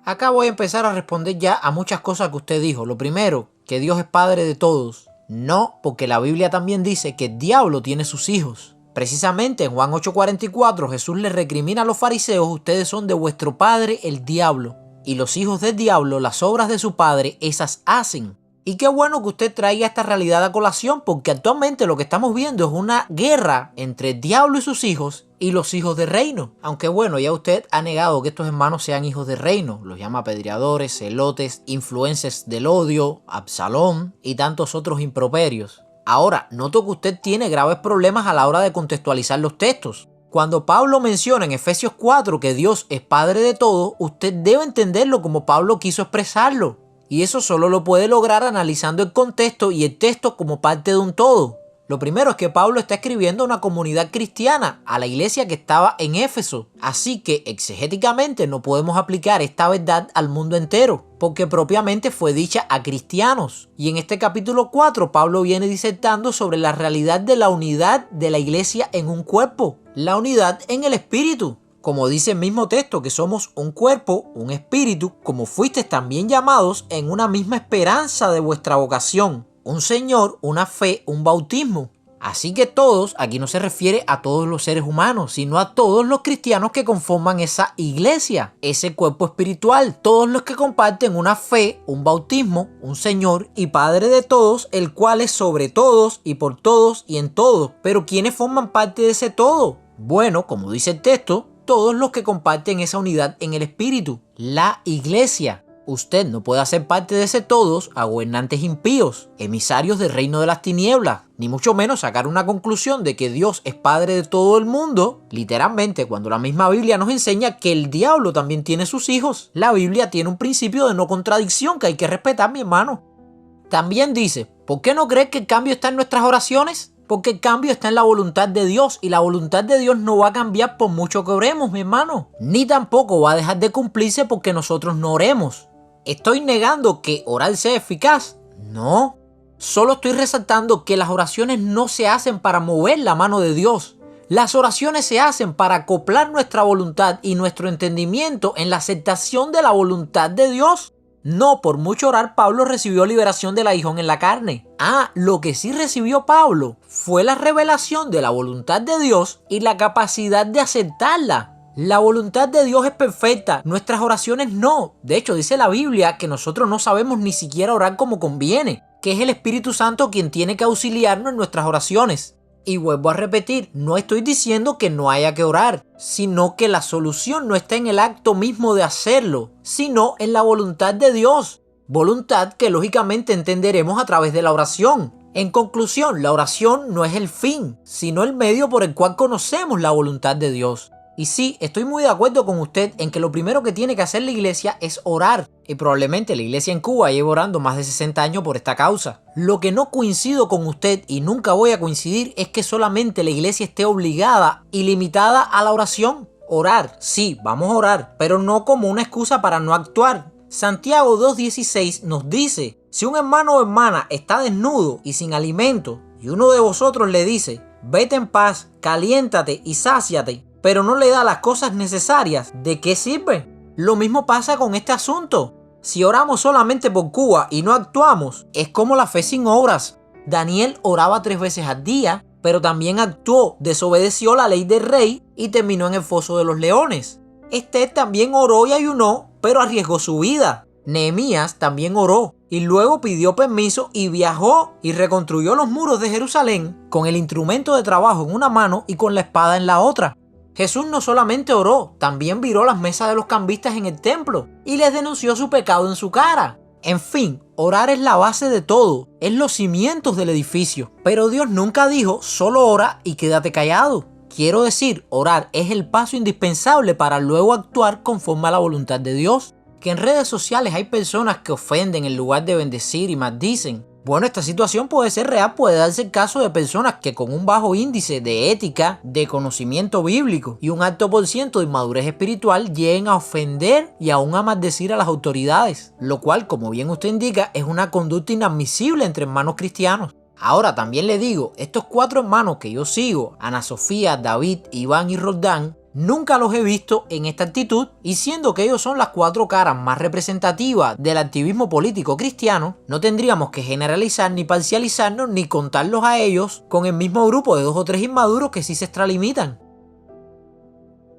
Acá voy a empezar a responder ya a muchas cosas que usted dijo. Lo primero, que Dios es Padre de todos. No, porque la Biblia también dice que el diablo tiene sus hijos. Precisamente en Juan 8:44 Jesús le recrimina a los fariseos: ustedes son de vuestro padre el diablo, y los hijos del diablo las obras de su padre esas hacen. Y qué bueno que usted traiga esta realidad a colación, porque actualmente lo que estamos viendo es una guerra entre el diablo y sus hijos y los hijos del reino. Aunque bueno, ya usted ha negado que estos hermanos sean hijos del reino. Los llama apedreadores, celotes, influencers del odio, Absalón y tantos otros improperios. Ahora, noto que usted tiene graves problemas a la hora de contextualizar los textos. Cuando Pablo menciona en Efesios 4 que Dios es Padre de todo, usted debe entenderlo como Pablo quiso expresarlo. Y eso solo lo puede lograr analizando el contexto y el texto como parte de un todo. Lo primero es que Pablo está escribiendo a una comunidad cristiana, a la iglesia que estaba en Éfeso. Así que exegéticamente no podemos aplicar esta verdad al mundo entero, porque propiamente fue dicha a cristianos. Y en este capítulo 4 Pablo viene disertando sobre la realidad de la unidad de la iglesia en un cuerpo, la unidad en el espíritu. Como dice el mismo texto, que somos un cuerpo, un espíritu, como fuisteis también llamados en una misma esperanza de vuestra vocación, un Señor, una fe, un bautismo. Así que todos, aquí no se refiere a todos los seres humanos, sino a todos los cristianos que conforman esa iglesia, ese cuerpo espiritual, todos los que comparten una fe, un bautismo, un Señor y Padre de todos, el cual es sobre todos y por todos y en todos. Pero ¿quiénes forman parte de ese todo? Bueno, como dice el texto, todos los que comparten esa unidad en el espíritu, la iglesia. Usted no puede hacer parte de ese todos a gobernantes impíos, emisarios del reino de las tinieblas, ni mucho menos sacar una conclusión de que Dios es Padre de todo el mundo, literalmente, cuando la misma Biblia nos enseña que el diablo también tiene sus hijos. La Biblia tiene un principio de no contradicción que hay que respetar, mi hermano. También dice, ¿por qué no crees que el cambio está en nuestras oraciones? Porque el cambio está en la voluntad de Dios, y la voluntad de Dios no va a cambiar por mucho que oremos, mi hermano. Ni tampoco va a dejar de cumplirse porque nosotros no oremos. ¿Estoy negando que orar sea eficaz? No. Solo estoy resaltando que las oraciones no se hacen para mover la mano de Dios. Las oraciones se hacen para acoplar nuestra voluntad y nuestro entendimiento en la aceptación de la voluntad de Dios. No por mucho orar Pablo recibió liberación del aguijón en la carne. Lo que sí recibió Pablo fue la revelación de la voluntad de Dios y la capacidad de aceptarla. La voluntad de Dios es perfecta, nuestras oraciones no. De hecho, dice la Biblia que nosotros no sabemos ni siquiera orar como conviene, que es el Espíritu Santo quien tiene que auxiliarnos en nuestras oraciones. Y vuelvo a repetir, no estoy diciendo que no haya que orar, sino que la solución no está en el acto mismo de hacerlo, sino en la voluntad de Dios. Voluntad que lógicamente entenderemos a través de la oración. En conclusión, la oración no es el fin, sino el medio por el cual conocemos la voluntad de Dios. Y sí, estoy muy de acuerdo con usted en que lo primero que tiene que hacer la iglesia es orar. Y probablemente la iglesia en Cuba lleva orando más de 60 años por esta causa. Lo que no coincido con usted y nunca voy a coincidir es que solamente la iglesia esté obligada y limitada a la oración. Orar, sí, vamos a orar, pero no como una excusa para no actuar. Santiago 2:16 nos dice, si un hermano o hermana está desnudo y sin alimento, y uno de vosotros le dice, vete en paz, caliéntate y sáciate, pero no le da las cosas necesarias, ¿de qué sirve? Lo mismo pasa con este asunto. Si oramos solamente por Cuba y no actuamos, es como la fe sin obras. Daniel oraba 3 veces al día, pero también actuó, desobedeció la ley del rey y terminó en el foso de los leones. Esther también oró y ayunó, pero arriesgó su vida. Nehemías también oró y luego pidió permiso y viajó y reconstruyó los muros de Jerusalén con el instrumento de trabajo en una mano y con la espada en la otra. Jesús no solamente oró, también viró las mesas de los cambistas en el templo y les denunció su pecado en su cara. En fin, orar es la base de todo, es los cimientos del edificio. Pero Dios nunca dijo, solo ora y quédate callado. Quiero decir, orar es el paso indispensable para luego actuar conforme a la voluntad de Dios. Que en redes sociales hay personas que ofenden en lugar de bendecir y maldicen. Bueno, esta situación puede ser real, puede darse el caso de personas que con un bajo índice de ética, de conocimiento bíblico y un alto por ciento de inmadurez espiritual lleguen a ofender y aún a maldecir a las autoridades, lo cual, como bien usted indica, es una conducta inadmisible entre hermanos cristianos. Ahora también le digo, estos 4 hermanos que yo sigo, Ana Sofía, David, Iván y Roldán, nunca los he visto en esta actitud, y siendo que ellos son las 4 caras más representativas del activismo político cristiano, no tendríamos que generalizar ni parcializarnos ni contarlos a ellos con el mismo grupo de 2 o 3 inmaduros que sí se extralimitan.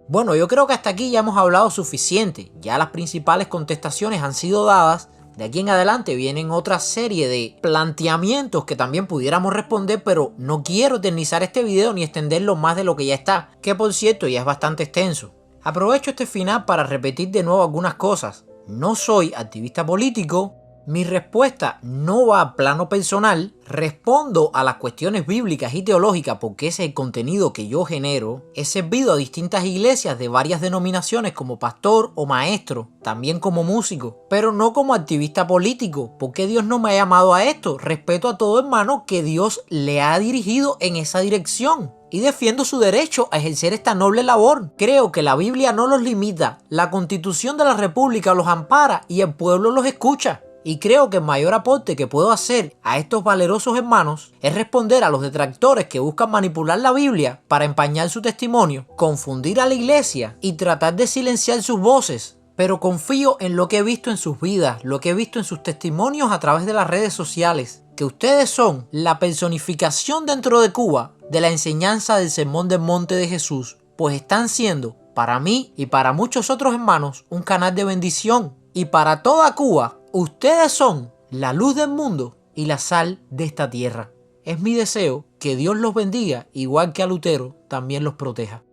Bueno, yo creo que hasta aquí ya hemos hablado suficiente, ya las principales contestaciones han sido dadas. De aquí en adelante vienen otra serie de planteamientos que también pudiéramos responder, pero no quiero eternizar este video ni extenderlo más de lo que ya está, que por cierto ya es bastante extenso. Aprovecho este final para repetir de nuevo algunas cosas. No soy activista político, mi respuesta no va a plano personal, respondo a las cuestiones bíblicas y teológicas porque ese es el contenido que yo genero. He servido a distintas iglesias de varias denominaciones como pastor o maestro, también como músico, pero no como activista político, porque Dios no me ha llamado a esto. Respeto a todo hermano que Dios le ha dirigido en esa dirección y defiendo su derecho a ejercer esta noble labor. Creo que la Biblia no los limita, la Constitución de la República los ampara y el pueblo los escucha. Y creo que el mayor aporte que puedo hacer a estos valerosos hermanos es responder a los detractores que buscan manipular la Biblia para empañar su testimonio, confundir a la iglesia y tratar de silenciar sus voces. Pero confío en lo que he visto en sus vidas, lo que he visto en sus testimonios a través de las redes sociales, que ustedes son la personificación dentro de Cuba de la enseñanza del Sermón del Monte de Jesús, pues están siendo, para mí y para muchos otros hermanos, un canal de bendición. Y para toda Cuba, ustedes son la luz del mundo y la sal de esta tierra. Es mi deseo que Dios los bendiga, igual que a Lutero también los proteja.